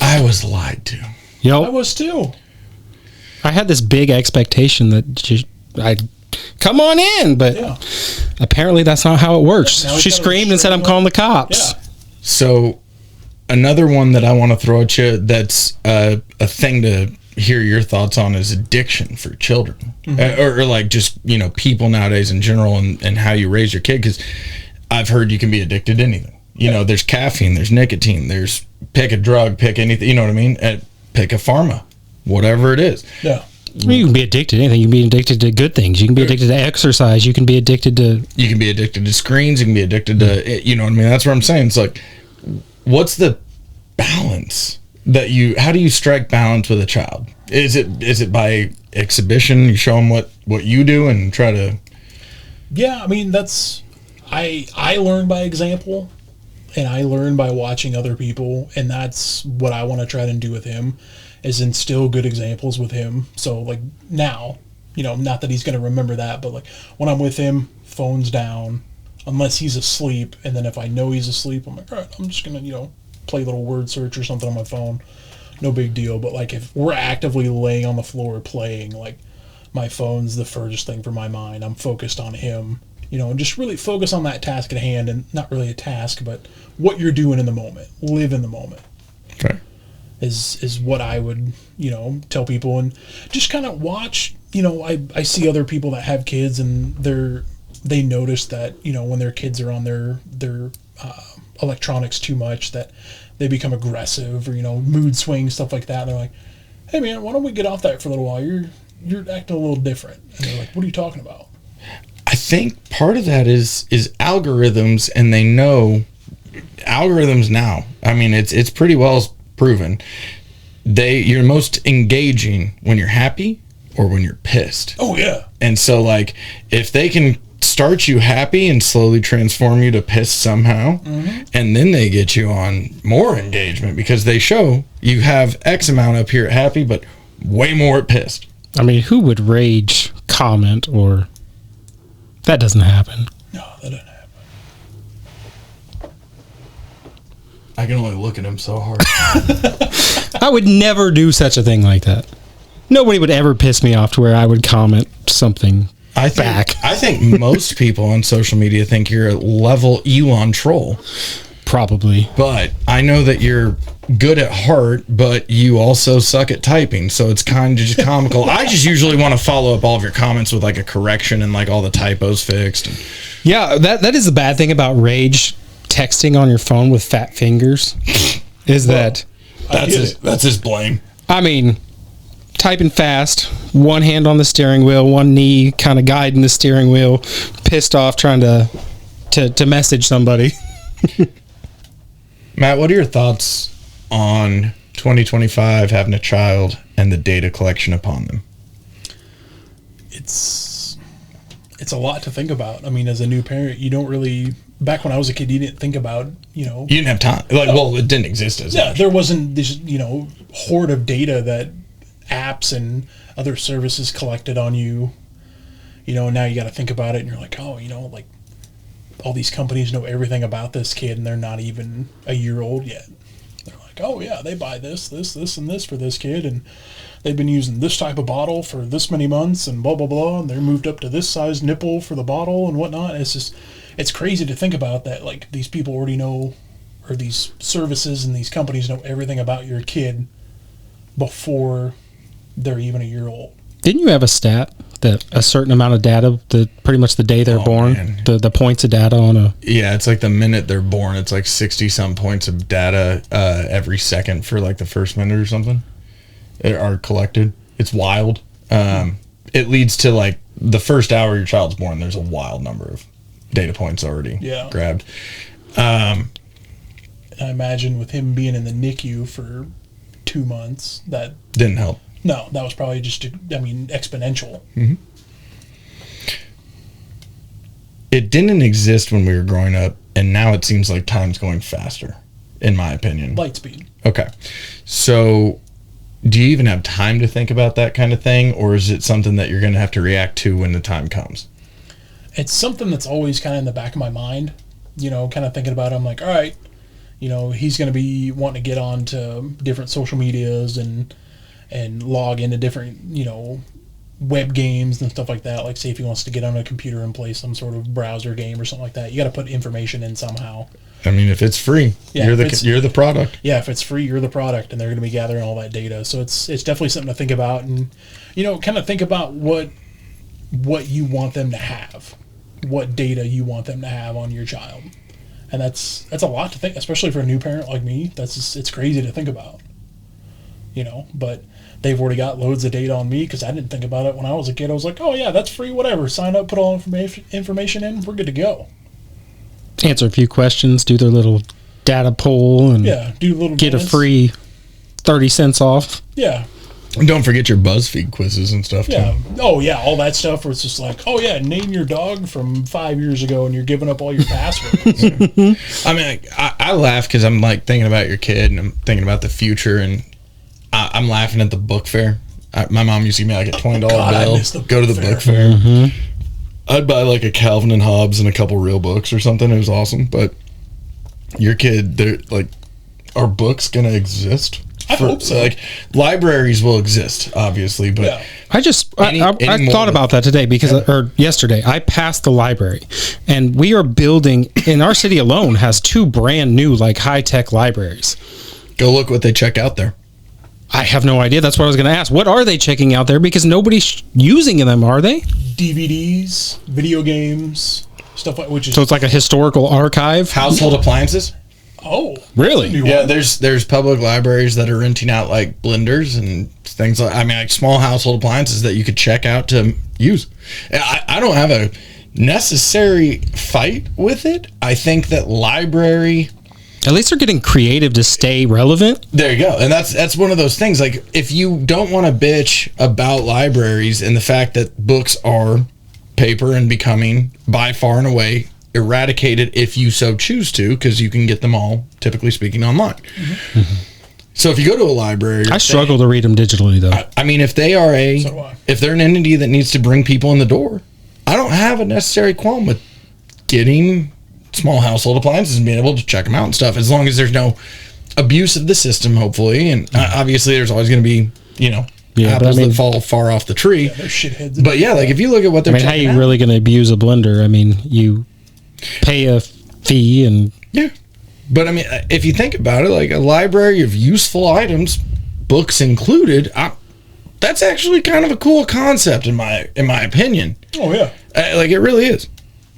I was lied to. I Yep. was too. I had this big expectation that I'd come on in, but apparently that's not how it works. Now we She gotta screamed and said, "I'm calling the cops." Yeah. So another one that I want to throw at you that's a thing to hear your thoughts on is addiction for children. Or like just, you know, people nowadays in general and how you raise your kid. Because I've heard you can be addicted to anything. You know, there's caffeine, there's nicotine, there's pick a drug, pick anything, you know what I mean? Pick a pharma, whatever it is. Yeah. I mean, you can be addicted to anything. You can be addicted to good things. You can be addicted to exercise. You can be addicted to... You can be addicted to screens. You can be addicted to, you know what I mean? That's what I'm saying. It's like, what's the balance that how do you strike balance with a child? Is it by exhibition? You show them what you do and try to... Yeah, I mean, that's... I learn by example, and I learn by watching other people, and that's what I want to try to do with him. is instill good examples with him. So like now, not that he's going to remember that, but like when I'm with him, phone's down, unless he's asleep. And then if I know he's asleep, I'm like, all right, I'm just going to, play a little word search or something on my phone. No big deal. But like if we're actively laying on the floor playing, like my phone's the furthest thing from my mind. I'm focused on him, and just really focus on that task at hand, and not really a task, but what you're doing in the moment. Live in the moment. Okay. Is what I would, tell people, and just kind of watch, I see other people that have kids, and they notice that, when their kids are on their electronics too much, that they become aggressive or, mood swings, stuff like that. And they're like, hey man, why don't we get off that for a little while? You're acting a little different. And they're like, what are you talking about? I think part of that is algorithms, and they know algorithms now. I mean, it's pretty well proven. You're most engaging when you're happy or when you're pissed. Oh yeah. And so like if they can start you happy and slowly transform you to pissed somehow, and then they get you on more engagement because they show you have X amount up here at happy, but way more at pissed. I mean, who would rage comment or that doesn't happen? No, that doesn't happen. I can only look at him so hard. I would never do such a thing like that. Nobody would ever piss me off to where I would comment something back. I think most people on social media think you're a level Elon troll. Probably. But I know that you're good at heart, but you also suck at typing. So it's kind of just comical. I just usually want to follow up all of your comments with like a correction and like all the typos fixed. Yeah, that is the bad thing about rage texting on your phone with fat fingers is that that's his blame. I mean, typing fast, one hand on the steering wheel, one knee kind of guiding the steering wheel, pissed off trying to message somebody. Matt, what are your thoughts on 2025 having a child and the data collection upon them? It's a lot to think about. I mean, as a new parent, you don't really. Back when I was a kid, you didn't think about, You didn't have time. Well, it didn't exist as much. there wasn't this, horde of data that apps and other services collected on you. Now you got to think about it, and you're like, oh, like all these companies know everything about this kid, and they're not even a year old yet. They're like, oh yeah, they buy this, and this for this kid, and they've been using this type of bottle for this many months, and blah blah blah, and they're moved up to this size nipple for the bottle and whatnot. It's crazy to think about that. Like these people already know, or these services and these companies know everything about your kid before they're even a year old. Didn't you have a stat that a certain amount of data, pretty much the day they're born, the points of data on a... Yeah, it's like the minute they're born, it's like 60-some points of data every second for like the first minute or something are collected. It's wild. It leads to like the first hour your child's born, there's a wild number of data points already grabbed. I imagine with him being in the NICU for 2 months, that... Didn't help. No, that was probably just, exponential. Mm-hmm. It didn't exist when we were growing up, and now it seems like time's going faster, in my opinion. Light speed. Okay. So, do you even have time to think about that kind of thing, or is it something that you're going to have to react to when the time comes? It's something that's always kind of in the back of my mind, kind of thinking about it. I'm like, all right, he's going to be wanting to get on to different social medias and log into different, web games and stuff like that. Like, say if he wants to get on a computer and play some sort of browser game or something like that, you got to put information in somehow. I mean, if it's free, you're the product. Yeah, if it's free, you're the product, and they're going to be gathering all that data. So it's definitely something to think about, and kind of think about what you want them to have, what data you want them to have on your child, and that's a lot to think, especially for a new parent like me. It's crazy to think about, but they've already got loads of data on me because I didn't think about it when I was a kid. I was like, oh yeah, that's free, whatever. Sign up, put all information in, we're good to go. Answer a few questions, do their little data poll, and do a little get dance. a free 30 cents off. Yeah. And don't forget your BuzzFeed quizzes and stuff, Yeah. too. Oh, yeah, all that stuff where it's just like, oh, yeah, name your dog from 5 years ago, and you're giving up all your passwords. I mean, I laugh because I'm, like, thinking about your kid, and I'm thinking about the future, and I'm laughing at the book fair. My mom used to give me like a $20 I bill. miss the Go to the book fair. I'd buy like a Calvin and Hobbes and a couple real books or something. It was awesome. But your kid, they're like, are books gonna exist? I hope so. Like, libraries will exist, obviously, but Yeah. I thought about that today or yesterday. I passed the library, and we are building in our city alone has 2 brand new like high tech libraries. go look what they check out there. I have no idea. That's what I was going to ask. What are they checking out there? Because nobody's using them, are they? DVDs, video games, stuff like which is So it's like a historical archive. Household appliances. Really? Yeah, there's public libraries that are renting out like blenders and things like small household appliances that you could check out to use. I don't have a necessary fight with it. I think that library, At least they're getting creative to stay relevant. there you go. And that's one of those things. Like, if you don't want to bitch about libraries and the fact that books are paper and becoming by far and away eradicated if you so choose to, because you can get them all, typically speaking, online. So if you go to a library, I struggle to read them digitally, though. I mean, if they are So do I. if they're an entity that needs to bring people in the door, I don't have a necessary qualm with getting small household appliances and being able to check them out and stuff, as long as there's no abuse of the system, hopefully. And obviously there's always going to be, apples that fall far off the tree. they're shitheads. But yeah, like if you look at what they're I mean, how are checking you out, really going to abuse a blender? I mean, you pay a fee and yeah. But I mean, if you think about it, like a library of useful items, books included, that's actually kind of a cool concept in my opinion. Oh yeah. Like, it really is.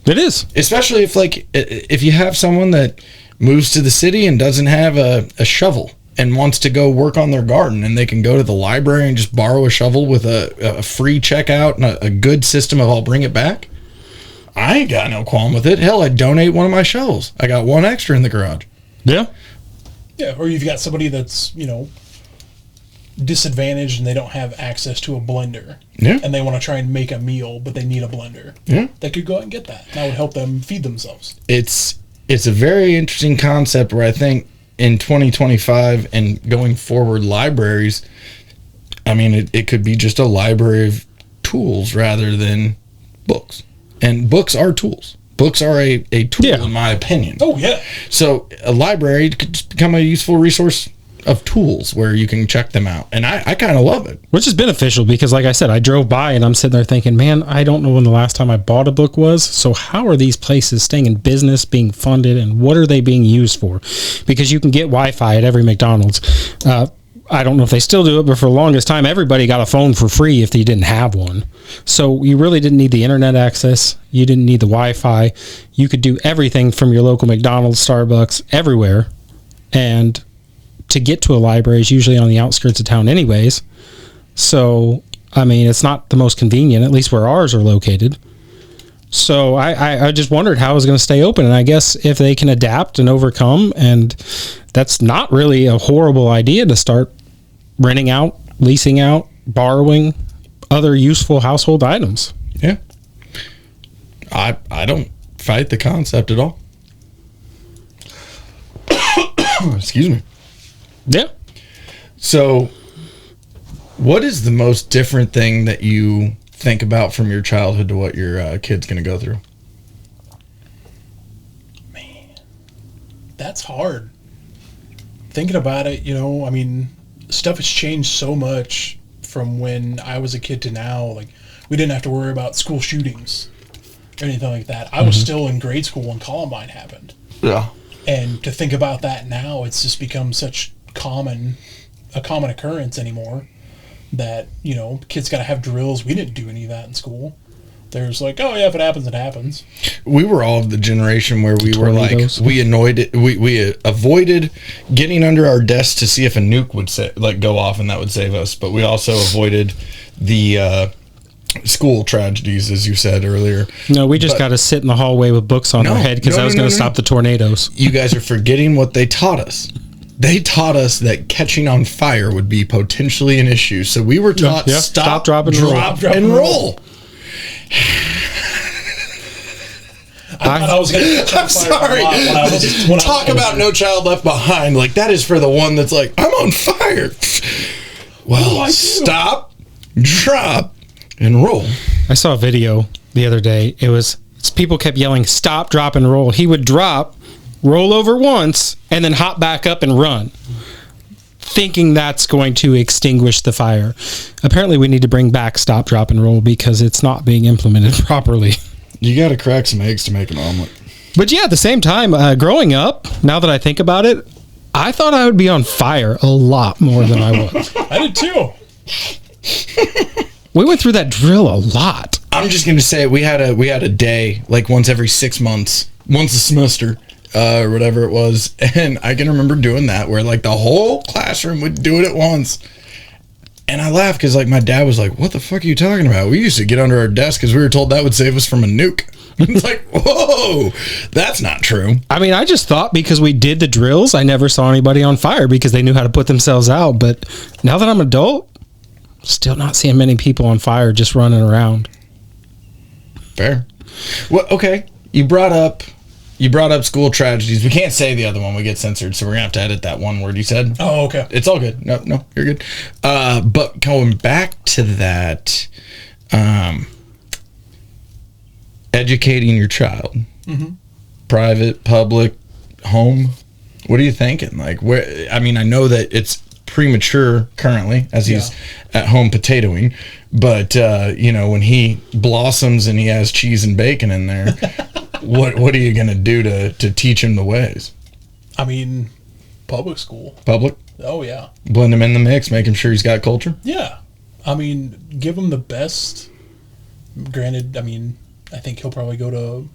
it is. Especially if you have someone that moves to the city and doesn't have a shovel and wants to go work on their garden, and they can go to the library and just borrow a shovel with a free checkout and a good system of I'll bring it back. I ain't got no qualm with it. Hell, I'd donate one of my shovels. I got one extra in the garage. Yeah. Yeah, or you've got somebody that's, disadvantaged and they don't have access to a blender. Yeah. And they want to try and make a meal, but they need a blender. Yeah. They could go out and get that. That would help them feed themselves. It's a very interesting concept where I think in 2025 and going forward, libraries, I mean, it could be just a library of tools rather than books. And books are tools. Books are a tool, Yeah. in my opinion. Oh, yeah. So a library could just become a useful resource of tools where you can check them out. And I kind of love it. Which is beneficial because, like I said, I drove by and I'm sitting there thinking, man, I don't know when the last time I bought a book was. So how are these places staying in business, being funded, and what are they being used for? Because you can get Wi-Fi at every McDonald's. I don't know if they still do it, but for the longest time, everybody got a phone for free if they didn't have one. So you really didn't need the internet access. You didn't need the Wi-Fi. You could do everything from your local McDonald's, Starbucks, everywhere. And to get to a library is usually on the outskirts of town anyways. So, I mean, it's not the most convenient, at least where ours are located. So I just wondered how it was going to stay open. And I guess if they can adapt and overcome, and that's not really a horrible idea to start renting out, leasing out, borrowing other useful household items. Yeah. I don't fight the concept at all. Excuse me. Yeah. So, what is the most different thing that you think about from your childhood to what your kid's going to go through? That's hard. Thinking about it, I mean, stuff has changed so much from when I was a kid to now. Like, we didn't have to worry about school shootings or anything like that. I was still in grade school when Columbine happened. Yeah. And to think about that now, it's just become such a common occurrence anymore that, kids got to have drills. We didn't do any of that in school. There's like, oh yeah, if it happens, it happens. We were all the generation where we were like, Tornadoes. we avoided getting under our desks to see if a nuke would go off and that would save us. But we also avoided the school tragedies, as you said earlier. No, we just got to sit in the hallway with books on our head because I was going to stop the tornadoes. You guys are forgetting what they taught us. They taught us that catching on fire would be potentially an issue. So we were taught stop, drop, and roll. I thought I was going to I'm sorry. Talk about No Child Left Behind. Like, that is for the one that's like, I'm on fire. Well, stop, drop, and roll. I saw a video the other day. It's people kept yelling, stop, drop, and roll. He would drop, roll over once, and then hop back up and run, thinking that's going to extinguish the fire. Apparently, we need to bring back stop, drop, and roll because it's not being implemented properly. You got to crack some eggs to make an omelet. But yeah, at the same time, growing up, now that I think about it, I thought I would be on fire a lot more than I was. I did too. We went through that drill a lot. I'm just gonna say we had a day like once every 6 months, once a semester, or whatever it was, and I can remember doing that where like the whole classroom would do it at once. And I laughed because like my dad was like, "What the fuck are you talking about? We used to get under our desk because we were told that would save us from a nuke." It's like, whoa, that's not true. I mean, I just thought because we did the drills, I never saw anybody on fire because they knew how to put themselves out. But now that I'm an adult, still not seeing many people on fire just running around. Fair. Well, okay. You brought up school tragedies. We can't say the other one. We get censored, so we're gonna have to edit that one word you said. Oh, okay. It's all good. No, you're good. But going back to that, educating your child, private, public, home. What are you thinking? Like, where? I mean, I know that it's premature currently as he's at home potatoing, but when he blossoms and he has cheese and bacon in there, what are you gonna do to teach him the ways? I mean, public school. Public. Oh yeah. Blend him in the mix, make him sure he's got culture. Yeah. I mean, give him the best. Granted, I mean, I think he'll probably go to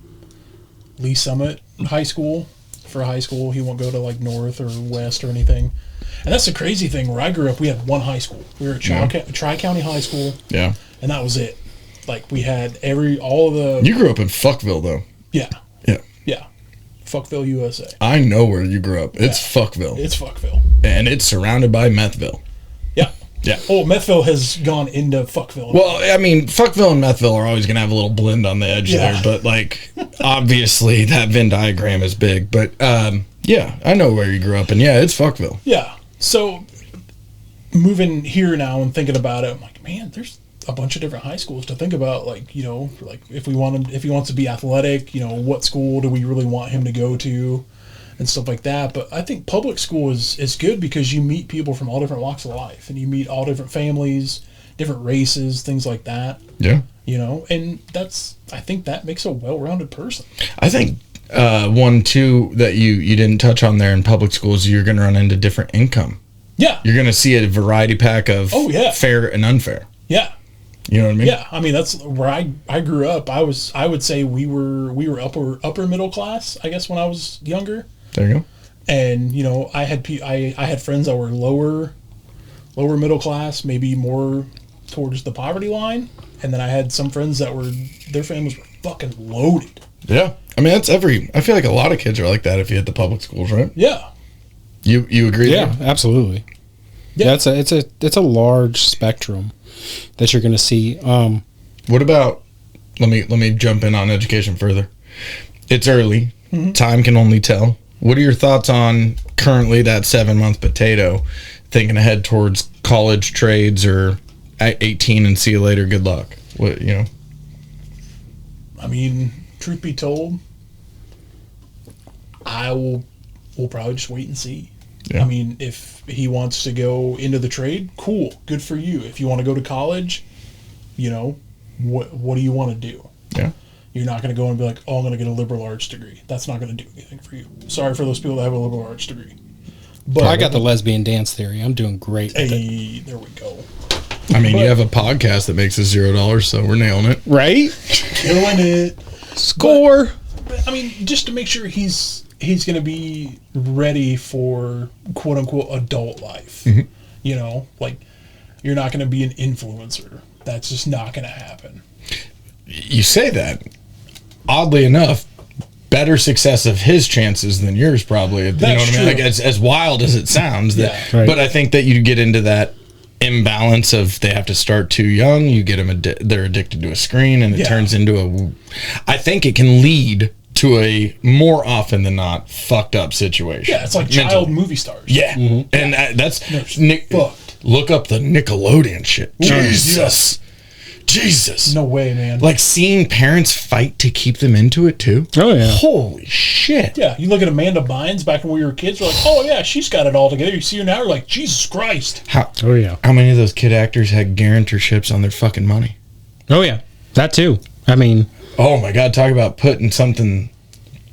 Lee Summit High School for high school. He won't go to like North or West or anything. And that's the crazy thing. Where I grew up, we had one high school. We were at Tri-County High School. Yeah. And that was it. Like we had all of the. You grew up in Fuckville though. Yeah. Yeah. Yeah. Fuckville, USA. I know where you grew up. It's Fuckville. It's Fuckville. And it's surrounded by Methville. Yeah. Yeah. Oh, Methville has gone into Fuckville. Well, I mean, Fuckville and Methville are always going to have a little blend on the edge there, but like, obviously that Venn diagram is big. But yeah, I know where you grew up, and yeah, it's Fuckville. Yeah. So moving here now and thinking about it, I'm like, man, there's a bunch of different high schools to think about. Like, like if he wants to be athletic, what school do we really want him to go to? And stuff like that. But I think public school is good because you meet people from all different walks of life, and you meet all different families, different races, things like that. Yeah. And I think that makes a well-rounded person. I think one too that you didn't touch on there in public schools, you're going to run into different income. Yeah. You're going to see a variety pack of fair and unfair. Yeah. You know what I mean? Yeah. I mean, that's where I grew up. I would say we were upper middle class, I guess, when I was younger. There you go. And I had friends that were lower middle class, maybe more towards the poverty line, and then I had some friends that their families were fucking loaded. Yeah, I mean I feel like a lot of kids are like that if you hit the public schools, right? Yeah. You agree? Yeah, absolutely. Yeah, it's a large spectrum that you're going to see. What about? Let me jump in on education further. It's early. Mm-hmm. Time can only tell. What are your thoughts on currently that 7-month potato, thinking ahead towards college, trades, or at 18 and see you later, good luck? What I mean, truth be told, we'll probably just wait and see. Yeah. I mean, if he wants to go into the trade, cool, good for you. If you want to go to college, what do you want to do? Yeah. You're not going to go and be like, oh, I'm going to get a liberal arts degree. That's not going to do anything for you. Sorry for those people that have a liberal arts degree. But I got the lesbian dance theory. I'm doing great. Hey, there we go. I mean, you have a podcast that makes us $0, so we're nailing it. Right? Killing it. Score. But, I mean, just to make sure he's going to be ready for quote-unquote adult life. Mm-hmm. Like, you're not going to be an influencer. That's just not going to happen. You say that. Oddly enough, better success of his chances than yours probably. You know what I mean? Like as wild as it sounds. Right. But I think that you get into that imbalance of they have to start too young. You get them, they're addicted to a screen, and it turns into I think it can lead to a more often than not fucked up situation. Yeah, it's like child movie stars. Yeah. Mm-hmm. And that's Nick fucked. look up the Nickelodeon shit. Jesus. No way, man. Like seeing parents fight to keep them into it too. Oh, yeah. Holy shit. Yeah, you look at Amanda Bynes back when we were kids, you're like, oh yeah, she's got it all together. You see her now, you're like, Jesus Christ. Oh, yeah. How many of those kid actors had guarantorships on their fucking money? Oh, yeah. That too. I mean, oh my God, talk about putting something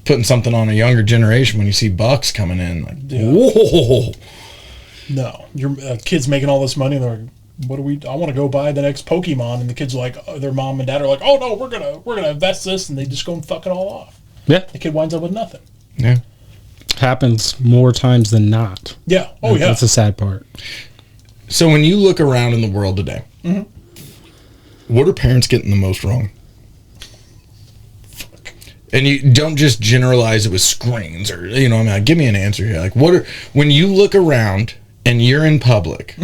on a younger generation when you see bucks coming in. Like, whoa. No, your kids making all this money, and they're like, I want to go buy the next Pokemon, and the kids are like, their mom and dad are like, oh no, we're gonna invest this, and they just go and fuck it all off. yeah, The kid winds up with nothing. Yeah. happens more times than not. Yeah. Oh yeah. That's the sad part. So when you look around in the world today, what are parents getting the most wrong? And you don't just generalize it with screens or, I mean, like, give me an answer here. Like, when you look around and you're in public,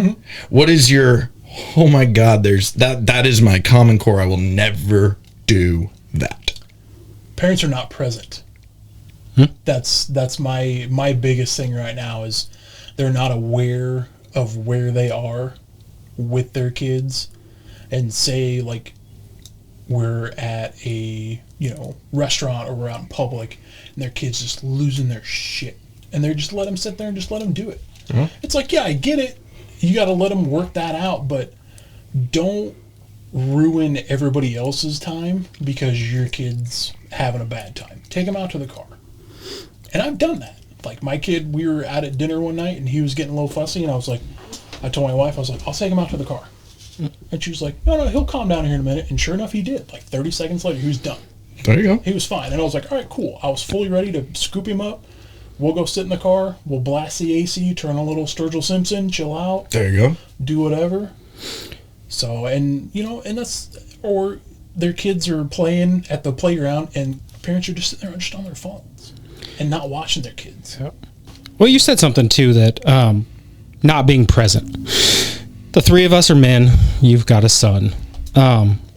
what is your, oh my God, that is my common core. I will never do that. Parents are not present. That's my biggest thing right now is they're not aware of where they are with their kids. And say, like, we're at a, restaurant or we're out in public and their kid's just losing their shit. And they're just let them sit there and just let them do it. It's like, yeah, I get it. You got to let them work that out, but don't ruin everybody else's time because your kid's having a bad time. Take them out to the car. And I've done that. Like, my kid, we were out at dinner one night and he was getting a little fussy, and I told my wife, I was like, I'll take him out to the car. And she was like, no, he'll calm down here in a minute. And sure enough, he did. Like 30 seconds later, he was done. There you go. He was fine. And I was like, all right, cool. I was fully ready to scoop him up. We'll go sit in the car. We'll blast the AC, turn on a little Sturgill Simpson, chill out. There you go. Do whatever. So, and or their kids are playing at the playground and parents are just sitting there just on their phones and not watching their kids. Yep. Well, you said something too that not being present. The three of us are men. You've got a son.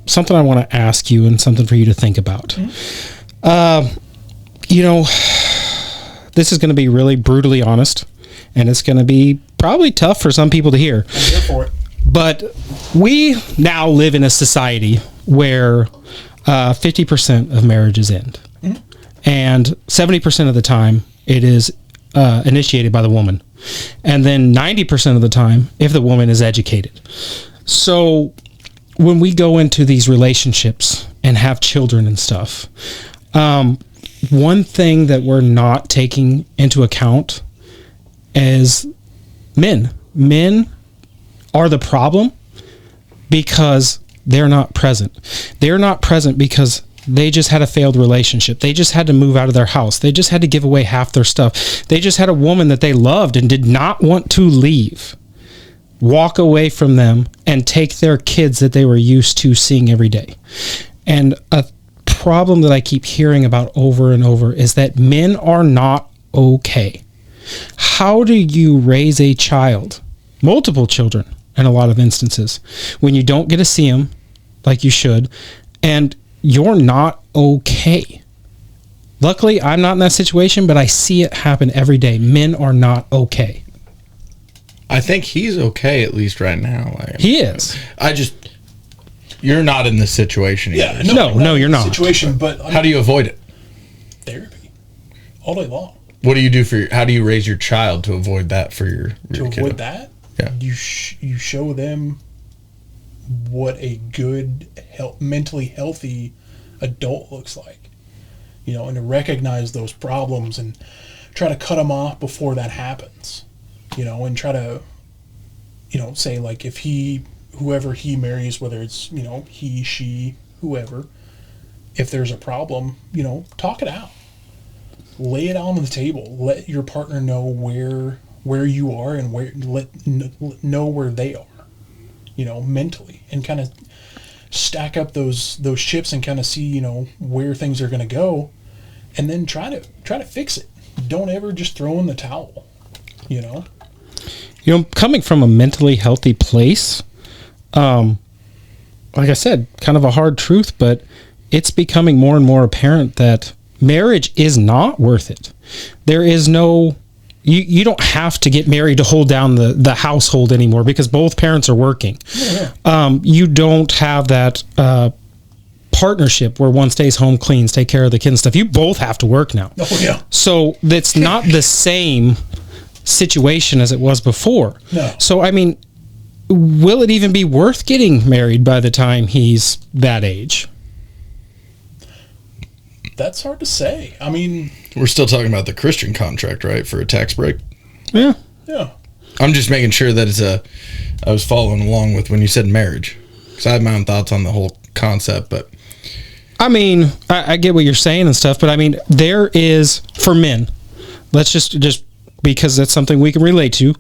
Something I want to ask you and something for you to think about. This is going to be really brutally honest, and it's going to be probably tough for some people to hear. I'm here for it. But we now live in a society where 50% of marriages end. And 70% of the time, it is initiated by the woman. And then 90% of the time, if the woman is educated. So when we go into these relationships and have children and stuff, one thing that we're not taking into account is men. Men are the problem because they're not present. They're not present because they just had a failed relationship. They just had to move out of their house. They just had to give away half their stuff. They just had a woman that they loved and did not want to leave, walk away from them and take their kids that they were used to seeing every day. And a problem that I keep hearing about over and over is that men are not okay. How do you raise a child, multiple children in a lot of instances, when you don't get to see them like you should, and you're not okay? Luckily, I'm not in that situation, but I see it happen every day. Men are not okay. I think he's okay, at least right now. Like, He is. You're not in this situation either. Yeah, No, you're not. Situation, but How do you avoid it? therapy all day long. What do you do how do you raise your child to avoid that for your To kid? avoid that, Yeah. you show them what a good, mentally healthy adult looks like, and to recognize those problems and try to cut them off before that happens, and try to, say, like, if whoever he marries, whether it's, he, she, whoever, if there's a problem, talk it out. Lay it out on the table. Let your partner know where you are and know where they are, mentally, and kind of stack up those chips and kind of see, where things are going to go, and then try to fix it. Don't ever just throw in the towel, Coming from a mentally healthy place, like I said, kind of a hard truth, but it's becoming more and more apparent that marriage is not worth it. There is no you don't have to get married to hold down the household anymore because both parents are working. You don't have that partnership where one stays home, cleans, take care of the kids and stuff. You both have to work now. Oh, yeah. So that's not the same situation as it was before. No. So, I mean, will it even be worth getting married by the time he's that age? That's hard to say. I mean, We're still talking about the Christian contract, right? For a tax break. Yeah. yeah. I'm just making sure that I was following along with when you said marriage. Because I have my own thoughts on the whole concept, but. I mean, I get what you're saying and stuff, but I mean, there is, for men, let's just because that's something we can relate to,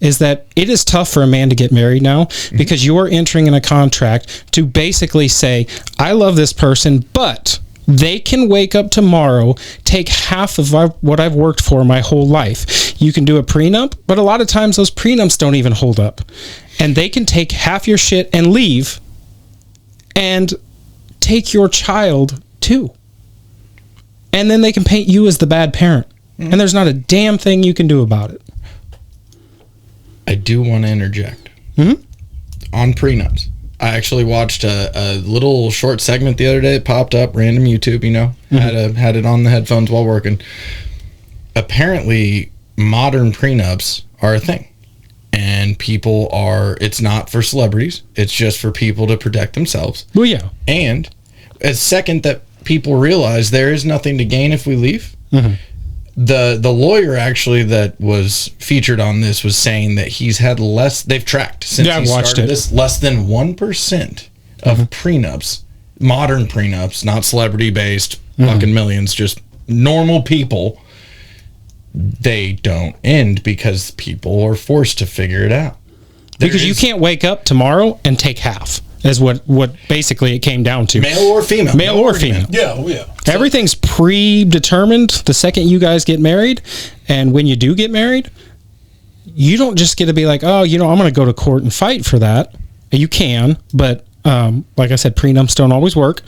is that it is tough for a man to get married now because you're entering in a contract to basically say, I love this person, but they can wake up tomorrow, take half of what I've worked for my whole life. You can do a prenup, but a lot of times those prenups don't even hold up. And they can take half your shit and leave and take your child too. And then they can paint you as the bad parent. And there's not a damn thing you can do about it. I do want to interject. On prenups. I actually watched a little short segment the other day. It popped up, random YouTube, had it on the headphones while working. Apparently, modern prenups are a thing. And it's not for celebrities. It's just for people to protect themselves. Well, yeah. And a second that people realize there is nothing to gain if we leave, the lawyer actually that was featured on this was saying that he's had they've tracked since he started this, less than 1% of prenups, modern prenups, not celebrity based, fucking millions, just normal people, they don't end because people are forced to figure it out. Because you can't wake up tomorrow and take half, is what basically it came down to. Male or female. Male or female. Yeah, oh, yeah. Everything's predetermined the second you guys get married. And when you do get married, you don't just get to be like, oh, I'm going to go to court and fight for that. You can, but like I said, prenups don't always work.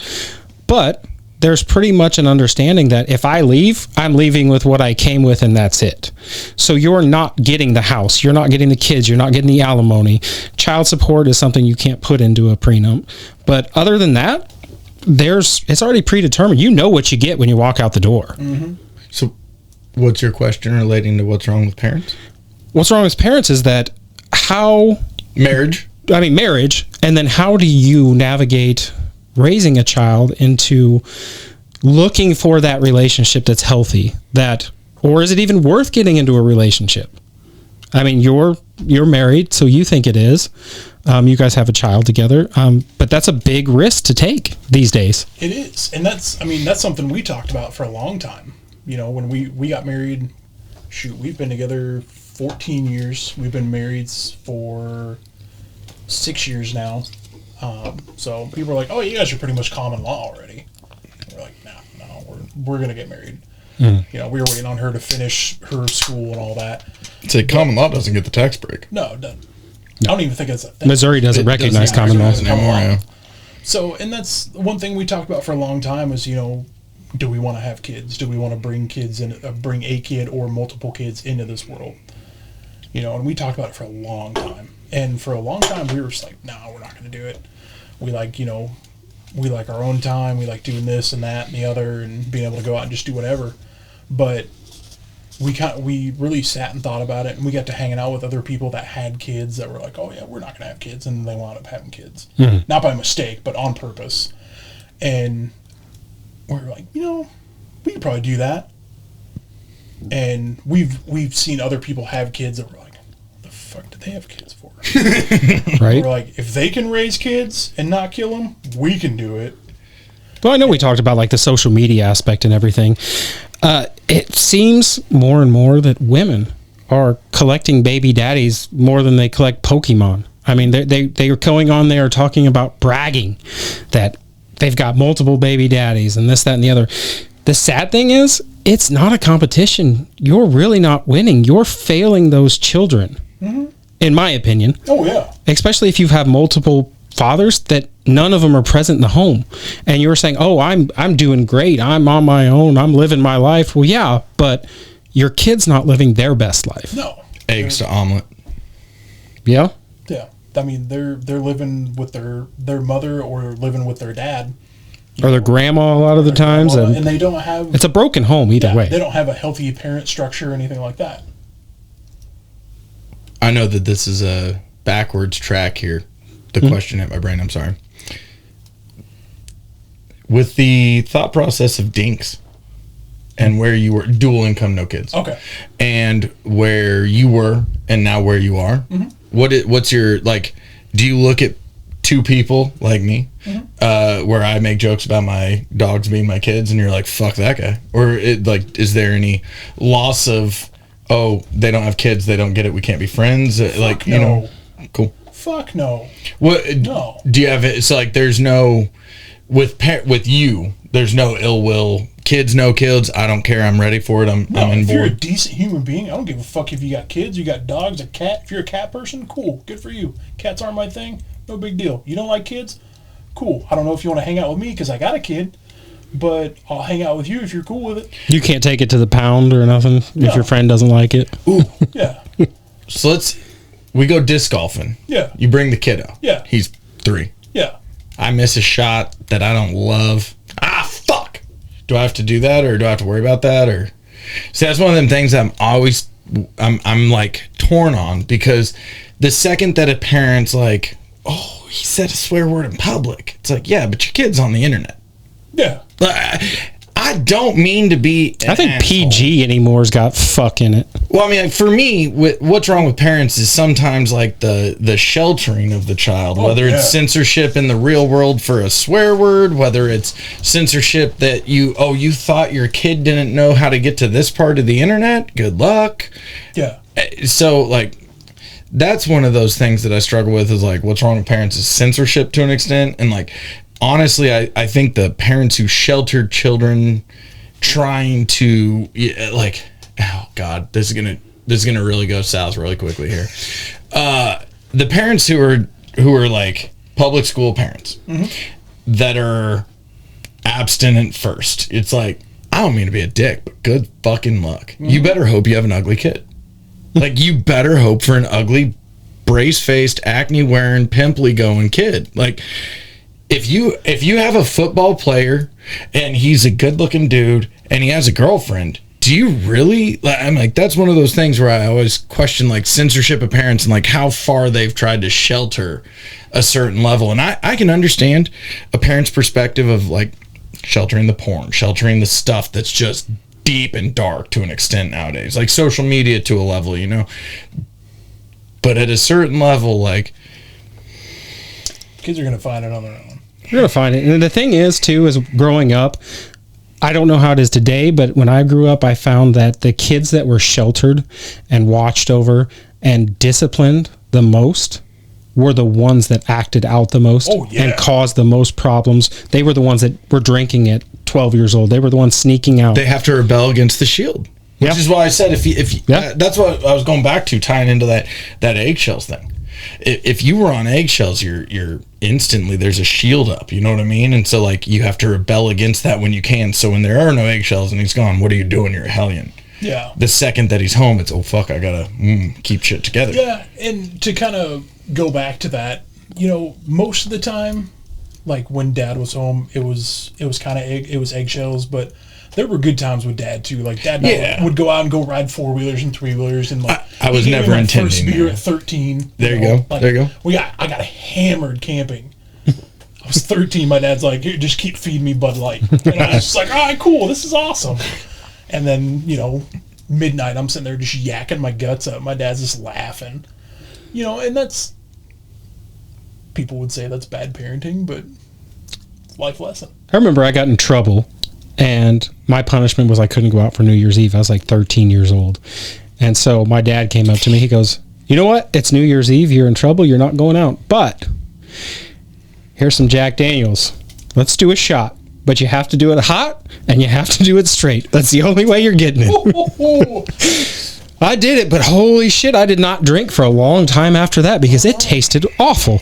But there's pretty much an understanding that if I leave, I'm leaving with what I came with and that's it. So you're not getting the house. You're not getting the kids. You're not getting the alimony. Child support is something you can't put into a prenup. But other than that, it's already predetermined. You know what you get when you walk out the door. So what's your question relating to what's wrong with parents? What's wrong with parents is that marriage, and then how do you navigate raising a child into looking for that relationship that's healthy, or is it even worth getting into a relationship? I mean, you're married, so you think it is. You guys have a child together, but that's a big risk to take these days. It is, and that's something we talked about for a long time. When we got married, we've been together 14 years. We've been married for 6 years now. So people are like, oh, you guys are pretty much common law already. And we're like, no, we're going to get married. We were waiting on her to finish her school and all that. Common law doesn't get the tax break. No, it doesn't. I don't even think it's a thing. Missouri doesn't recognize common law anymore. Yeah. So, and that's one thing we talked about for a long time is, do we want to have kids? Do we want to bring kids in, bring a kid or multiple kids into this world? And we talked about it for a long time. And for a long time, we were just like, no, we're not going to do it. We like, we like our own time. We like doing this and that and the other and being able to go out and just do whatever. But we really sat and thought about it, and we got to hanging out with other people that had kids that were like, oh, yeah, we're not going to have kids. And they wound up having kids. Not by mistake, but on purpose. And we're like, we could probably do that. And we've seen other people have kids that were like, what the fuck did they have kids for? Right? We're like, if they can raise kids and not kill them, we can do it. Well, I know we talked about like the social media aspect and everything. It seems more and more that women are collecting baby daddies more than they collect Pokemon. I mean, they are going on there talking about bragging that they've got multiple baby daddies and this, that, and the other. The sad thing is, it's not a competition. You're really not winning. You're failing those children, in my opinion. Oh, yeah. Especially if you have multiple fathers that none of them are present in the home. And you're saying, oh, I'm doing great. I'm on my own. I'm living my life. Well, yeah, but your kid's not living their best life. No. Eggs to omelet. Yeah. Yeah. I mean, they're living with their mother or living with their dad. Or their grandma a lot of the times. And they don't have... It's a broken home either way. They don't have a healthy parent structure or anything like that. I know that this is a backwards track here. The question hit my brain. I'm sorry. With the thought process of dinks and where you were, dual income, no kids. Okay. And where you were and now where you are. What's your, like, do you look at two people like me where I make jokes about my dogs being my kids and you're like, fuck that guy? Or is there any loss of, oh, they don't have kids, they don't get it, we can't be friends? Like, no. you know, cool. Fuck no. What? No. Do you have it? It's like there's no, with you, there's no ill will. Kids, no kids. I don't care. I'm ready for it. I'm on if you're a board. decent human being, I don't give a fuck if you got kids, you got dogs, a cat. If you're a cat person, cool. Good for you. Cats aren't my thing. No big deal. You don't like kids? Cool. I don't know if you want to hang out with me because I got a kid, but I'll hang out with you if you're cool with it. You can't take it to the pound or nothing if No. your friend doesn't like it. Ooh. Yeah. So we go disc golfing. Yeah. You bring the kiddo. Yeah. He's 3. Yeah. I miss a shot that I don't love. Ah, fuck. Do I have to do that or do I have to worry about that? Or see, that's one of them things I'm like torn on, because the second that a parent's like, oh, he said a swear word in public, it's like, yeah, but your kid's on the internet. Yeah. I don't mean to be an I think asshole. PG anymore's got fuck in it. Well, I mean, like, for me, what's wrong with parents is sometimes like the sheltering of the child, whether it's censorship in the real world for a swear word, whether it's censorship that you thought your kid didn't know how to get to this part of the internet. Good luck. Yeah. So, like, that's one of those things that I struggle with is like, what's wrong with parents is censorship to an extent. And like, honestly, I think the parents who sheltered children trying to, like, oh God, this is gonna really go south really quickly here. The parents who are like public school parents that are abstinent first. It's like, I don't mean to be a dick, but good fucking luck. You better hope you have an ugly kid. Like, you better hope for an ugly, brace-faced, acne-wearing, pimply-going kid. Like, if you have a football player and he's a good-looking dude and he has a girlfriend, do you really? I'm like, that's one of those things where I always question, like, censorship of parents and, like, how far they've tried to shelter a certain level. And I can understand a parent's perspective of, like, sheltering the porn, sheltering the stuff that's just deep and dark to an extent nowadays, like social media to a level, you know. But at a certain level, like, Kids are gonna find it on their own. You're gonna find it. And the thing is, too, is growing up, I don't know how it is today, but when I grew up, I found that the kids that were sheltered and watched over and disciplined the most were the ones that acted out the most and caused the most problems. They were the ones that were drinking at 12 years old. They were the ones sneaking out. they have to rebel against the shield. Which is why I said if you that's what I was going back to, tying into that eggshells thing. If you were on eggshells, you're instantly, there's a shield up, you know what I mean? And so, like, you have to rebel against that when you can. So when there are no eggshells and he's gone, what are you doing? You're a hellion. Yeah. The second that he's home, it's, oh fuck, I gotta keep shit together. Yeah, and to kind of go back to that, you know, most of the time, like when Dad was home, it was kind of eggshells, but there were good times with Dad too. Like Dad and I would go out and go ride 4-wheelers and 3-wheelers, and like I was he gave me never my intending first beer that. at 13. There you go. Like, There you go. I got hammered camping. I was 13. My dad's like, "Here, just keep feeding me Bud Light," and I was just like, "All right, cool, this is awesome." And then, you know, midnight, I'm sitting there just yakking my guts up. My dad's just laughing, you know, and that's, people would say that's bad parenting, but it's a life lesson. I remember I got in trouble, and my punishment was I couldn't go out for New Year's Eve. I was like 13 years old. And so my dad came up to me. He goes, "You know what? It's New Year's Eve. You're in trouble. You're not going out. But here's some Jack Daniels. Let's do a shot. But you have to do it hot, and you have to do it straight. That's the only way you're getting it." I did it, but holy shit, I did not drink for a long time after that because it tasted awful.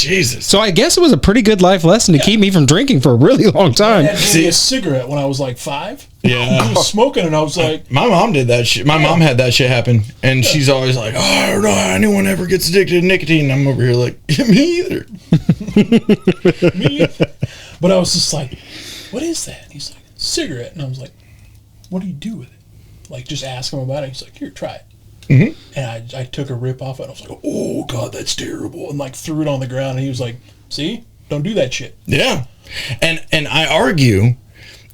Jesus. So I guess it was a pretty good life lesson to keep me from drinking for a really long time. I had a cigarette when I was like 5. Yeah. I was smoking, and I was like, My mom did that shit. My mom had that shit happen, and she's always like, "Oh, I don't know how anyone ever gets addicted to nicotine." And I'm over here like, me either. me. But I was just like, what is that? And he's like, cigarette. And I was like, what do you do with it? Like, just ask him about it. He's like, here, try it. Mm-hmm. And I took a rip off it. And I was like, oh, God, that's terrible. And, like, threw it on the ground. And he was like, see? Don't do that shit. Yeah. And I argue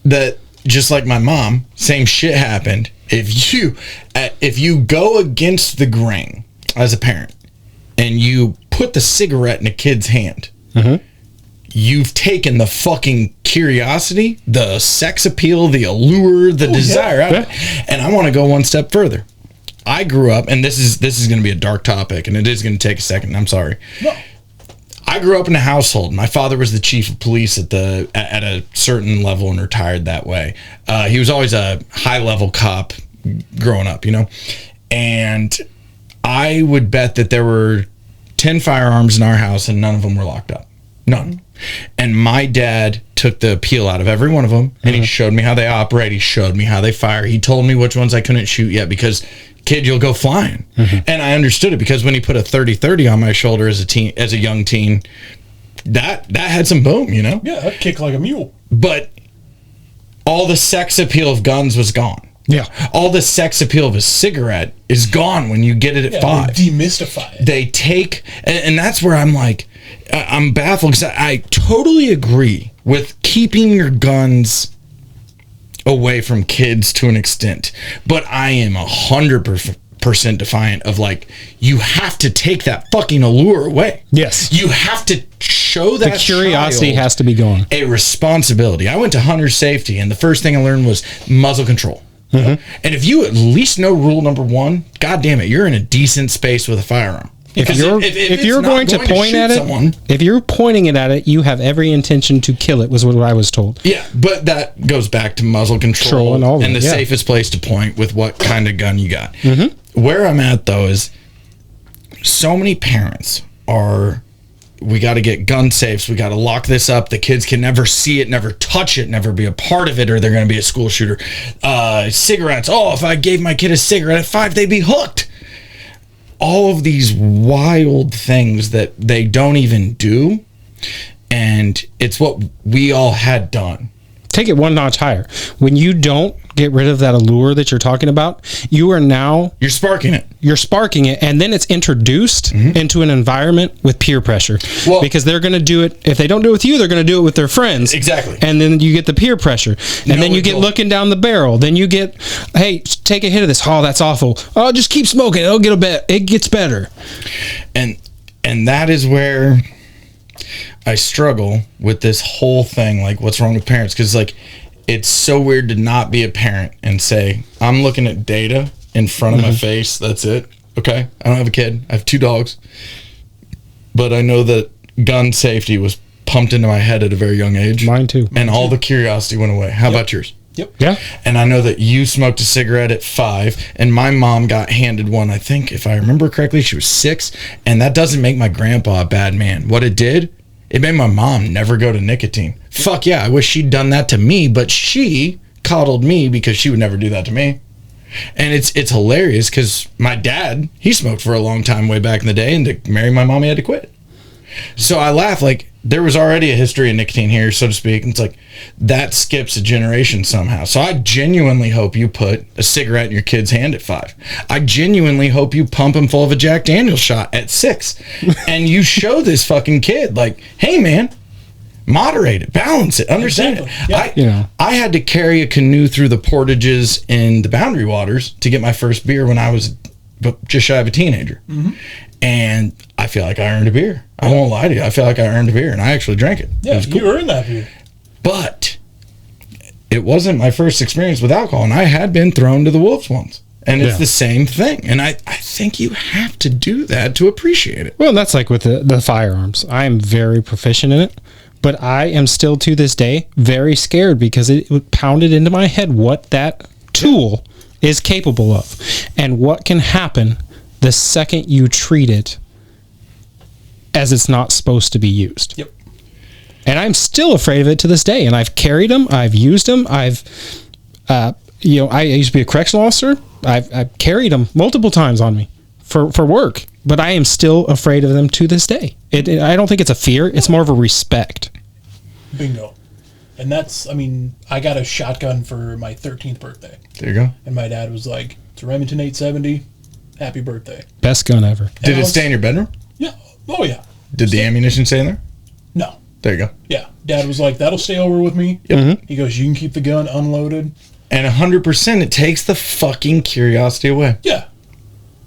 that just like my mom, same shit happened. If you go against the grain as a parent and you put the cigarette in a kid's hand, you've taken the fucking curiosity, the sex appeal, the allure, the desire out of it. And I want to go one step further. I grew up, and this is going to be a dark topic, and it is going to take a second. I'm sorry. No. I grew up in a household. My father was the chief of police at a certain level and retired that way. He was always a high level cop growing up, you know. And I would bet that there were 10 firearms in our house, and none of them were locked up. None. And my dad took the peel out of every one of them, and he showed me how they operate. He showed me how they fire. He told me which ones I couldn't shoot yet because, kid, you'll go flying. And I understood it because when he put a 30-30 on my shoulder as a young teen, that had some boom, you know? Yeah, I'd kick like a mule. But all the sex appeal of guns was gone. Yeah. All the sex appeal of a cigarette is gone when you get it at 5. They demystify it. They take, and that's where I'm like, I'm baffled because I totally agree with keeping your guns away from kids to an extent, but I am 100% defiant of, like, you have to take that fucking allure away. Yes. You have to show that The curiosity child has to be gone. a responsibility. I went to hunter safety, and the first thing I learned was muzzle control. And if you at least know rule number 1, God damn it, you're in a decent space with a firearm. If you're going to point at it, if you're pointing it at it, you have every intention to kill it, was what I was told. Yeah, but that goes back to muzzle control and all of and it, the yeah. safest place to point with what kind of gun you got. Where I'm at, though, is so many parents are, we got to get gun safes. We got to lock this up. The kids can never see it, never touch it, never be a part of it, or they're going to be a school shooter. Cigarettes. Oh, if I gave my kid a cigarette at 5, they'd be hooked. All of these wild things that they don't even do. And it's what we all had done. Take it one notch higher. When you don't get rid of that allure that you're talking about, you're sparking it. You're sparking it, and then it's introduced into an environment with peer pressure. Well, because they're going to do it, if they don't do it with you, they're going to do it with their friends. Exactly. And then you get the peer pressure. And then you get looking down the barrel. Then you get, hey, take a hit of this. Oh, that's awful. Oh, just keep smoking. It gets better. And that is where I struggle with this whole thing, like, what's wrong with parents? Because, like, it's so weird to not be a parent and say, I'm looking at data in front of my face. That's it. Okay. I don't have a kid. I have 2 dogs. But I know that gun safety was pumped into my head at a very young age. Mine too. And all the curiosity went away. How about yours? Yep. Yeah. And I know that you smoked a cigarette at 5, and my mom got handed one, I think, if I remember correctly, she was 6. And that doesn't make my grandpa a bad man. What it did, it made my mom never go to nicotine. Fuck yeah, I wish she'd done that to me, but she coddled me because she would never do that to me. And it's hilarious because my dad, he smoked for a long time way back in the day, and to marry my mom, he had to quit. So I laugh, like, there was already a history of nicotine here, so to speak. And it's like, that skips a generation somehow. So I genuinely hope you put a cigarette in your kid's hand at 5. I genuinely hope you pump him full of a Jack Daniel's shot at 6. And you show this fucking kid, like, hey, man, moderate it, balance it, understand Exactly. it. I had to carry a canoe through the portages in the Boundary Waters to get my first beer when I was just shy of a teenager. And I feel like I earned a beer. I won't lie to you. I feel like I earned a beer, and I actually drank it. Yeah, It was cool. you earned that beer. But it wasn't my first experience with alcohol, and I had been thrown to the wolves once. And it's the same thing. And I think you have to do that to appreciate it. Well, that's like with the firearms. I am very proficient in it, but I am still to this day very scared because it pounded into my head what that tool is capable of and what can happen the second you treat it as it's not supposed to be used. Yep. And I'm still afraid of it to this day. And I've carried them. I've used them. I used to be a correctional officer. I've carried them multiple times on me for work, but I am still afraid of them to this day. I don't think it's a fear. It's more of a respect. Bingo. And that's, I mean, I got a shotgun for my 13th birthday. There you go. And my dad was like, it's a Remington 870. Happy birthday. Best gun ever. Did it stay in your bedroom? Yeah. Oh, yeah. Did the ammunition stay in there? No. There you go. Yeah. Dad was like, that'll stay over with me. Yep. Mm-hmm. He goes, you can keep the gun unloaded. And 100%, it takes the fucking curiosity away. Yeah.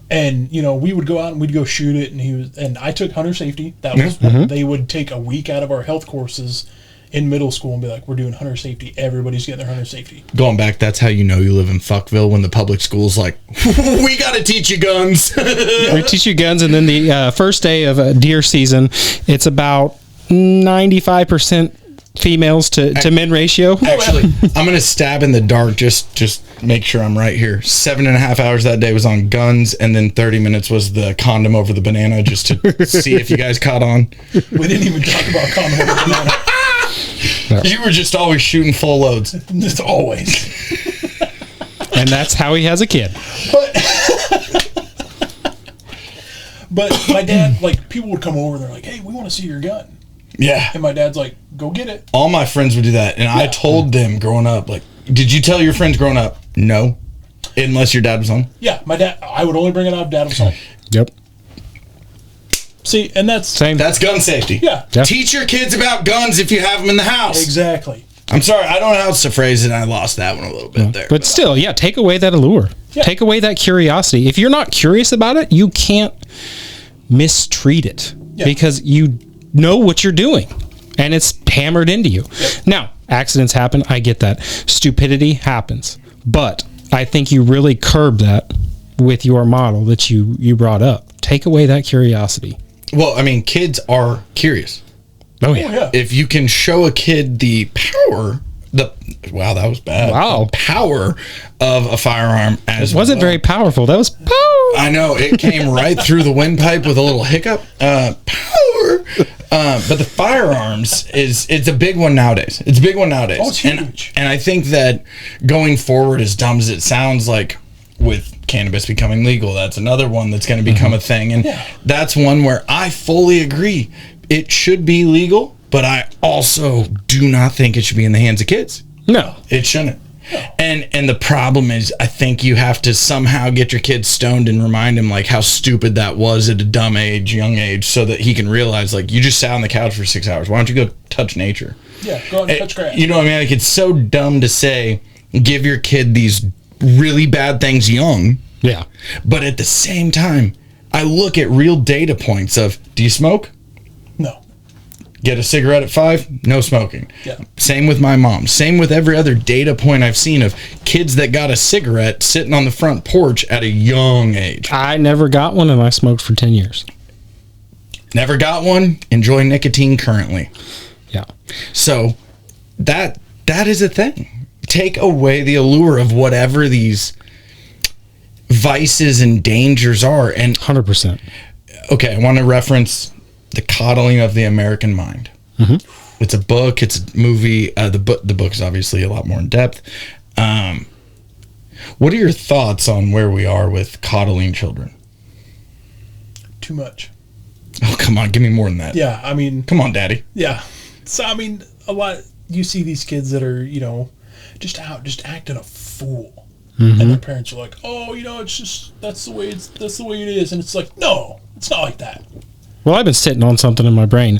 And, you know, we would go out and we'd go shoot it. And I took hunter safety. That was they would take a week out of our health courses in middle school and be like, we're doing hunter safety. Everybody's getting their hunter safety. Going back, that's how you know you live in Fuckville, when the public school's like, we got to teach you guns. We teach you guns, and then the first day of deer season, it's about 95% females to men ratio. Actually, I'm going to stab in the dark, just make sure I'm right here. 7.5 hours that day was on guns, and then 30 minutes was the condom over the banana, just to see if you guys caught on. We didn't even talk about condom over banana. You were just always shooting full loads. Just always. And that's how he has a kid. But my dad, like, people would come over and they're like, hey, we want to see your gun. Yeah. And my dad's like, go get it. All my friends would do that. And I told them growing up, like, did you tell your friends growing up? No. Unless your dad was home? Yeah, my dad, I would only bring it out if dad was home. Yep. See, and that's... Same. That's gun safety. Yeah. Teach your kids about guns if you have them in the house. Exactly. I'm sorry, I don't know how else to phrase it. I lost that one a little bit there. But still, yeah, take away that allure. Yeah. Take away that curiosity. If you're not curious about it, you can't mistreat it because you know what you're doing and it's hammered into you. Yep. Now, accidents happen. I get that. Stupidity happens. But I think you really curb that with your model that you brought up. Take away that curiosity. Well, I mean, kids are curious. Oh, yeah. If you can show a kid the power, wow, that was bad. Wow. The power of a firearm as It wasn't very powerful. That was power. I know, it came right through the windpipe with a little hiccup. Power. But the firearms it's a big one nowadays. It's a big one nowadays. Oh, it's huge. And I think that going forward, as dumb as it sounds, like with cannabis becoming legal, that's another one that's going to become a thing. And that's one where I fully agree. It should be legal, but I also do not think it should be in the hands of kids. No. It shouldn't. And the problem is, I think you have to somehow get your kid stoned and remind him like how stupid that was at a dumb age, young age, so that he can realize, like, you just sat on the couch for 6 hours. Why don't you go touch nature? Yeah, go out and touch grass. You know what I mean? Like, it's so dumb to say, give your kid these really bad things young. Yeah. But at the same time, I look at real data points of, do you smoke? No. Get a cigarette at 5? No smoking. Yeah. Same with my mom. Same with every other data point I've seen of kids that got a cigarette sitting on the front porch at a young age. I never got one, and I smoked for 10 years. Never got one. Enjoy nicotine currently. Yeah. So that is a thing. Take away the allure of whatever these vices and dangers are. And 100%. okay, I want to reference The Coddling of the American Mind. Mm-hmm. It's a book. It's a movie. The book is obviously a lot more in depth. What are your thoughts on where we are with coddling children? Too much. Oh, come on. Give me more than that. Yeah, I mean... Come on, Daddy. Yeah. So, I mean, a lot... You see these kids that are, you know, just acting a fool. Mm-hmm. And their parents are like, oh, you know, it's just... That's the way it is. And it's like, no, it's not like that. Well, I've been sitting on something in my brain.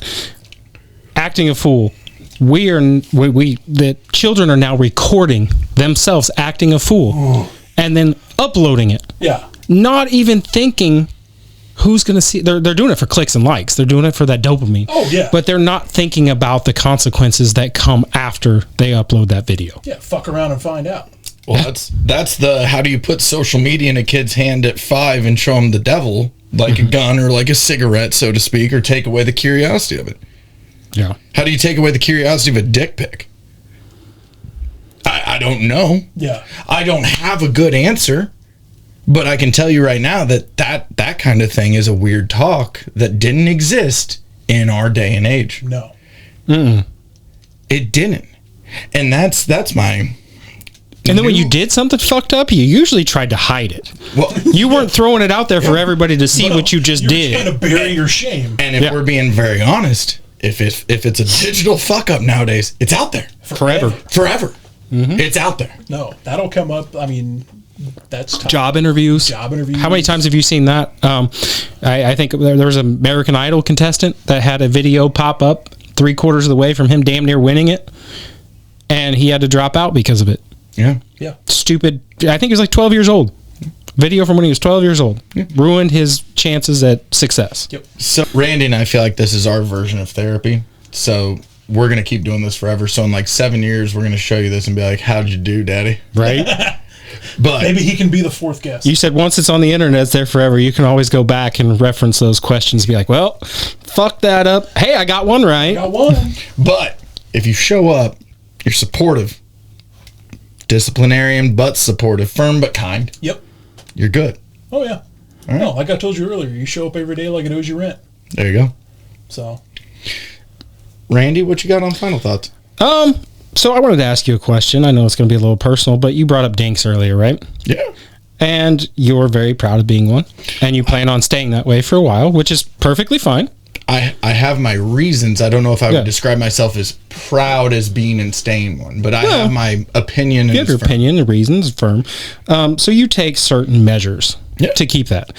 Acting a fool. The children are now recording themselves acting a fool and then uploading it. Yeah. Not even thinking who's going to see. They're doing it for clicks and likes. They're doing it for that dopamine. Oh, yeah. But they're not thinking about the consequences that come after they upload that video. Yeah, fuck around and find out. Well, that's the how do you put social media in a kid's hand at 5 and show them the devil, like a gun or like a cigarette, so to speak, or take away the curiosity of it. Yeah. How do you take away the curiosity of a dick pic? I don't know. Yeah. I don't have a good answer, But I can tell you right now that kind of thing is a weird talk that didn't exist in our day and age. No. It didn't. And that's my... And then when you did something fucked up, you usually tried to hide it. Well, You weren't throwing it out there for everybody to see what you just did. You're trying to bury your shame. and if we're being very honest, if it's a digital fuck up nowadays, it's out there. Forever. It's out there. No, that'll come up. I mean, that's tough. Job interviews. Job interviews. How many times have you seen that? I think there was an American Idol contestant that had a video pop up 3/4 of the way from him damn near winning it, and he had to drop out because of it. Yeah. Yeah. Stupid. I think he was like 12 years old. Video from when he was 12 years old. Ruined his chances at success. Yep. So Randy and I feel like this is our version of therapy. So we're going to keep doing this forever. So in like 7 years, we're going to show you this and be like, how'd you do, daddy? Right? But Maybe he can be the fourth guest. You said once it's on the internet, it's there forever. You can always go back and reference those questions and be like, well, fuck that up. Hey, I got one right. Got one. But if you show up, you're supportive, disciplinarian but supportive, firm but kind, Yep. you're good. Oh, yeah. right. No, like I told you earlier, you show up every day like it owes you rent. There you go. So, Randy, what you got on final thoughts? So I wanted to ask you a question. I know it's going to be a little personal, but you brought up dinks earlier, right? Yeah. And you're very proud of being one, and you plan on staying that way for a while, which is perfectly fine. I have my reasons. I don't know if I Yeah. would describe myself as proud as being and staying one, but I Well, have my opinion. You have your opinion, the reasons, firm. So you take certain measures Yeah. to keep that.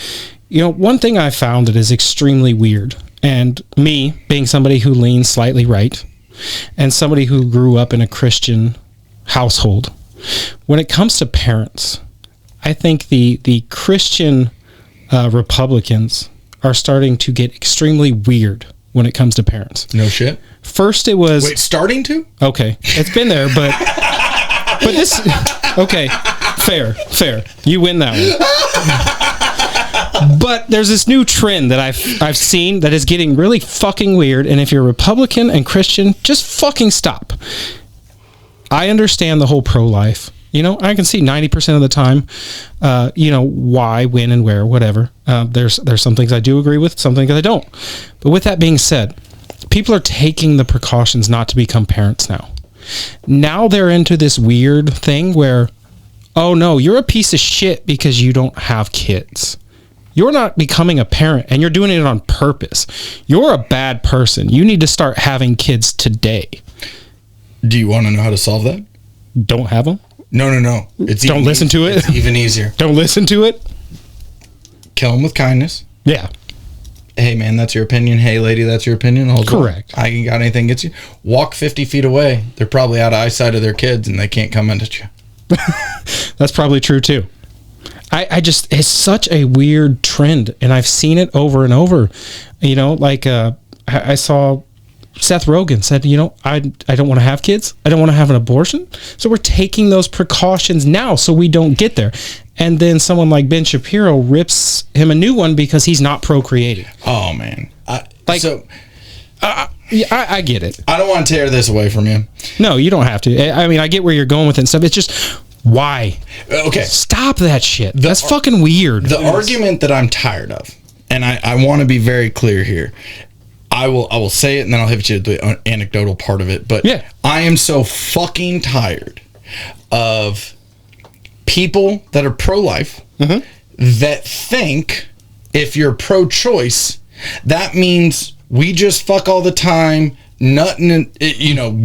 You know, one thing I found that is extremely weird, and me being somebody who leans slightly right, and somebody who grew up in a Christian household, when it comes to parents, I think the Christian Republicans are starting to get extremely weird when it comes to parents. No shit. First it was... Wait, starting to? Okay, it's been there, but this... Okay, fair. You win that one. But there's this new trend that I've seen that is getting really fucking weird, and if you're Republican and Christian, just fucking stop. I understand the whole pro-life. You know, I can see 90% of the time, why, when, and where, whatever. There's some things I do agree with, some things I don't. But with that being said, people are taking the precautions not to become parents now. Now they're into this weird thing where, oh no, you're a piece of shit because you don't have kids. You're not becoming a parent, and you're doing it on purpose. You're a bad person. You need to start having kids today. Do you want to know how to solve that? Don't have them? No. It's Don't listen to it? It's even easier. Don't listen to it? Kill them with kindness. Yeah. Hey, man, that's your opinion. Hey, lady, that's your opinion. Correct. I ain't got anything against you. Walk 50 feet away. They're probably out of eyesight of their kids, and they can't come in at you. That's probably true, too. I just, it's such a weird trend, and I've seen it over and over. You know, like I saw Seth Rogen said, you know, I don't want to have kids. I don't want to have an abortion. So we're taking those precautions now so we don't get there. And then someone like Ben Shapiro rips him a new one because he's not procreating. Oh, man. I get it. I don't want to tear this away from you. No, you don't have to. I mean, I get where you're going with it and stuff. It's just, why? Okay. Stop that shit. That's fucking weird. The argument that I'm tired of, and I want to be very clear here. I will say it, and then I'll hit you with the anecdotal part of it. But yeah. I am so fucking tired of people that are pro-life that think if you're pro-choice, that means we just fuck all the time, nutting and,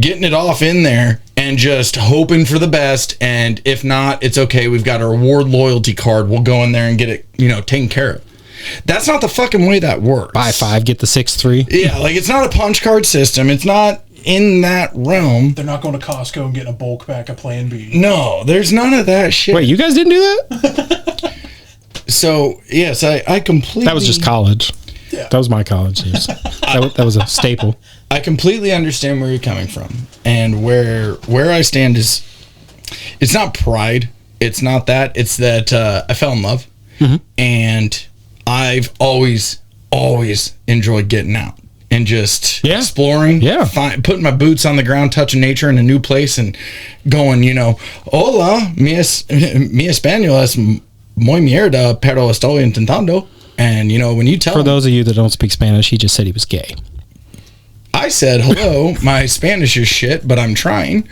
getting it off in there and just hoping for the best. And if not, it's okay. We've got our reward loyalty card. We'll go in there and get it, taken care of. That's not the fucking way that works. Buy 5, get the 6-3. Yeah, like it's not a punch card system. It's not in that realm. They're not going to Costco and getting a bulk pack of Plan B. No, there's none of that shit. Wait, you guys didn't do that? So, yes, I completely... That was just college. Yeah. That was my college years. that was a staple. I completely understand where you're coming from. And where I stand is... It's not pride. It's not that. It's that I fell in love. Mm-hmm. And I've always enjoyed getting out and just exploring, putting my boots on the ground, touching nature in a new place and going, hola, mi español es muy mierda, pero estoy intentando. And, you know, when you tell For him, those of you that don't speak Spanish, he just said he was gay. I said, hello, my Spanish is shit, but I'm trying.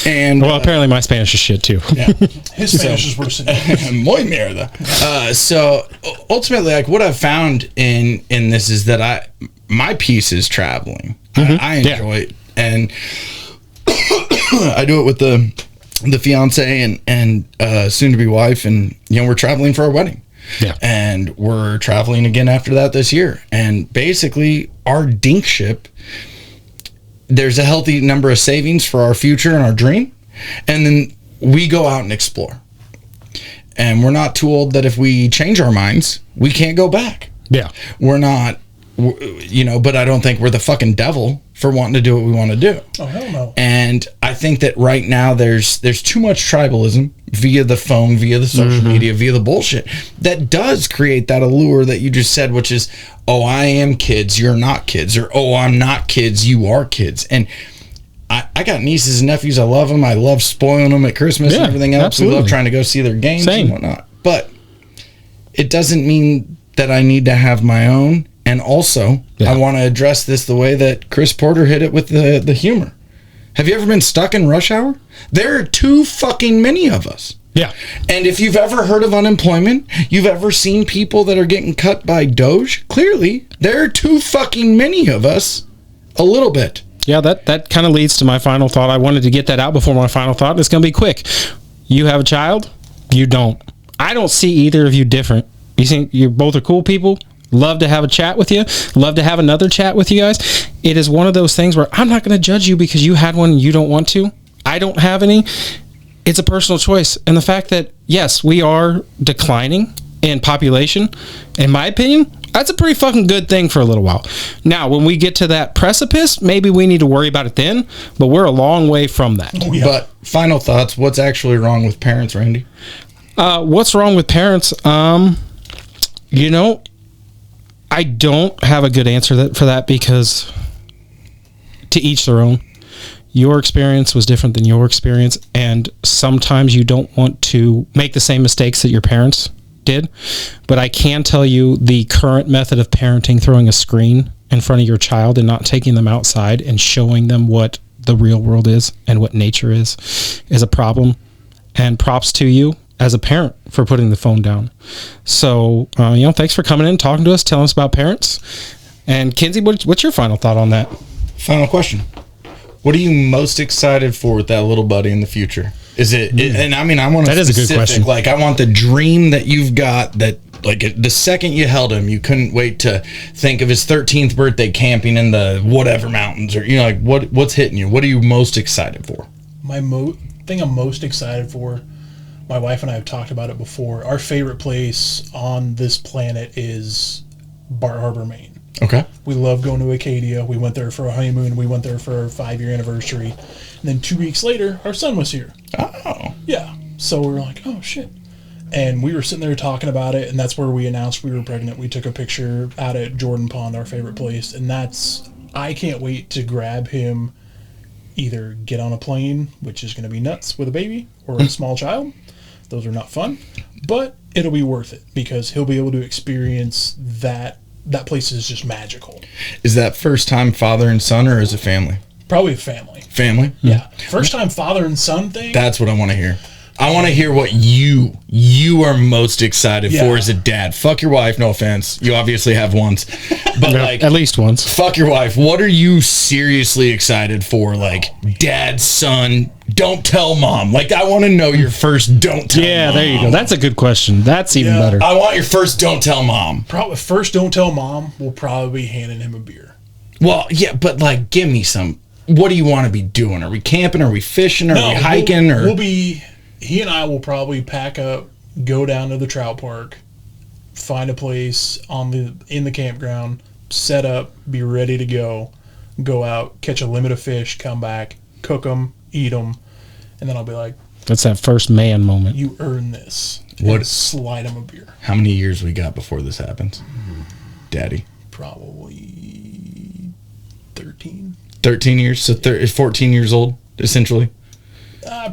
And Well, apparently my Spanish is shit too. yeah. His Spanish is worse than yours. Muy mierda. So ultimately, like what I've found in this is that my piece is traveling. I enjoy it, and I do it with the fiance and soon to be wife, and you know we're traveling for our wedding. Yeah. And we're traveling again after that this year. And basically, our dink ship, there's a healthy number of savings for our future and our dream. And then we go out and explore. And we're not too old that if we change our minds, we can't go back. Yeah. We're not, you know, but I don't think we're the fucking devil for wanting to do what we want to do. Oh, hell no. And I think that right now there's too much tribalism via the phone, via the social media, via the bullshit that does create that allure that you just said, which is, oh, I am kids, you're not kids, or oh, I'm not kids, you are kids. And I got nieces and nephews. I love them. I love spoiling them at Christmas and everything else. Absolutely. We love trying to go see their games Same. and whatnot. But it doesn't mean that I need to have my own. And also, I want to address this the way that Chris Porter hit it with the humor. Have you ever been stuck in rush hour? There are too fucking many of us. Yeah. And if you've ever heard of unemployment, you've ever seen people that are getting cut by Doge, clearly there are too fucking many of us a little bit. Yeah, that kind of leads to my final thought. I wanted to get that out before my final thought. It's going to be quick. You have a child? You don't. I don't see either of you different. You think you both are cool people? Love to have a chat with you. Love to have another chat with you guys. It is one of those things where I'm not going to judge you because you had one and you don't want to. I don't have any. It's a personal choice. And the fact that, yes, we are declining in population, in my opinion, that's a pretty fucking good thing for a little while. Now, when we get to that precipice, maybe we need to worry about it then, but we're a long way from that. Oh, yeah. But final thoughts, what's actually wrong with parents, Randy? What's wrong with parents? You know, I don't have a good answer for that because to each their own. Your experience was different than your experience, and sometimes you don't want to make the same mistakes that your parents did. But I can tell you the current method of parenting, throwing a screen in front of your child and not taking them outside and showing them what the real world is and what nature is a problem. And props to you as a parent for putting the phone down. So, thanks for coming in, talking to us, telling us about parents. And Ken-Zee, what's your final thought on that? Final question. What are you most excited for with that little buddy in the future? Is it, and I mean, I want That is a good question. Like, I want the dream that you've got that, like, the second you held him, you couldn't wait to think of his 13th birthday camping in the whatever mountains, or, like, what's hitting you? What are you most excited for? My thing I'm most excited for, my wife and I have talked about it before. Our favorite place on this planet is Bar Harbor, Maine. Okay. We love going to Acadia. We went there for a honeymoon. We went there for our 5-year anniversary. And then 2 weeks later, our son was here. Oh. Yeah. So we were like, oh, shit. And we were sitting there talking about it, and that's where we announced we were pregnant. We took a picture out at Jordan Pond, our favorite place. And I can't wait to grab him, either get on a plane, which is going to be nuts with a baby, or a small child. Those are not fun. But it'll be worth it because he'll be able to experience that. That place is just magical. Is that first time father and son, or is it family? Probably family. Family? Yeah. First time father and son thing. That's what I want to hear. I want to hear what you are most excited for as a dad. Fuck your wife, no offense. You obviously have once. But like, at least once. Fuck your wife. What are you seriously excited for? Like, dad, son, don't tell mom. Like, I want to know your first don't tell mom. Yeah, there you go. That's a good question. That's even better. I want your first don't tell mom. Probably first don't tell mom. We'll probably be handing him a beer. Well, yeah, but like, give me some. What do you want to be doing? Are we camping? Are we fishing? Are we hiking? He and I will probably pack up, go down to the trout park, find a place in the campground, set up, be ready to go out, catch a limit of fish, come back, cook them, eat them, and then I'll be like, that's that first man moment. you earn this. What? And slide him a beer. How many years we got before this happens? Daddy? Probably 13. 13 years? So 14 years old, essentially?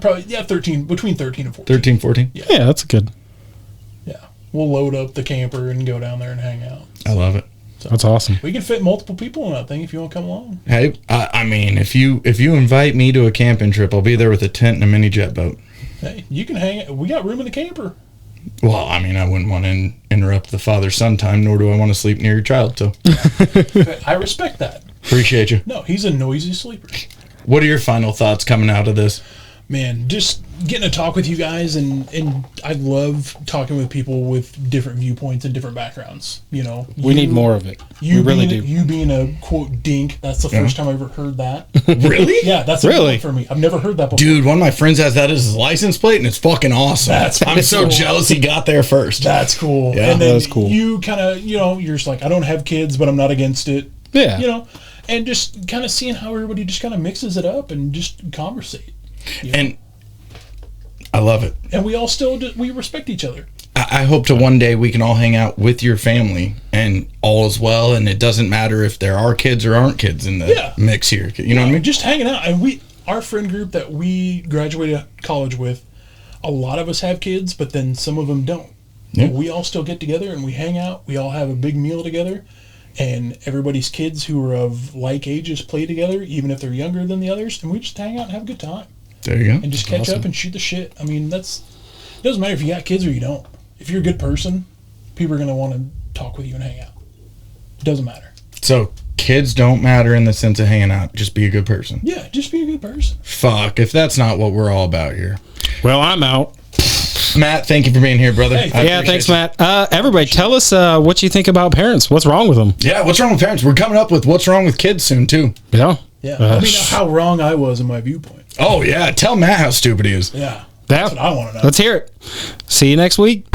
Probably, 13, between 13 and 14. 13, 14? Yeah, that's good. Yeah. we'll load up the camper and go down there and hang out. I love it. That's awesome. We can fit multiple people in that thing if you want to come along. Hey, I mean, if you invite me to a camping trip, I'll be there with a tent and a mini jet boat. Hey, you can hang. We got room in the camper. Well, I mean, I wouldn't want to interrupt the father-son time, nor do I want to sleep near your child. So, I respect that. appreciate you. No, he's a noisy sleeper. What are your final thoughts coming out of this? Man, just getting to talk with you guys, and I love talking with people with different viewpoints and different backgrounds. You know, We need more of it. We really do. You being a quote dink, that's the first time I ever heard that. Really? Yeah, that's a Really? good one for me. I've never heard that before. Dude, one of my friends has that as his license plate, and it's fucking awesome. That's I'm so cool. jealous he got there first. That's cool. Yeah, and then that's cool. you kind of, you're just like, I don't have kids, but I'm not against it. Yeah. And just kind of seeing how everybody just kind of mixes it up and just conversate. And I love it. And we all still we respect each other. I hope to one day we can all hang out with your family and all is well, and it doesn't matter if there are kids or aren't kids in the mix here. You know what I mean? Just hanging out. And our friend group that we graduated college with, a lot of us have kids, but then some of them don't. Yeah. We all still get together and we hang out. We all have a big meal together. And everybody's kids who are of like ages play together, even if they're younger than the others. And we just hang out and have a good time. There you go. And just catch up and shoot the shit. I mean, it doesn't matter if you got kids or you don't. If you're a good person, people are going to want to talk with you and hang out. It doesn't matter. So kids don't matter in the sense of hanging out. Just be a good person. Yeah, just be a good person. Fuck, if that's not what we're all about here. Well, I'm out. Matt, thank you for being here, brother. Hey, I Yeah, appreciate thanks, you. Matt. Everybody, tell us what you think about parents. What's wrong with them? Yeah, what's wrong with parents? We're coming up with what's wrong with kids soon, too. Yeah. Yeah. Let me know how wrong I was in my viewpoint. Oh, yeah. Tell Matt how stupid he is. Yeah. That's That's what I want to know. Let's hear it. See you next week.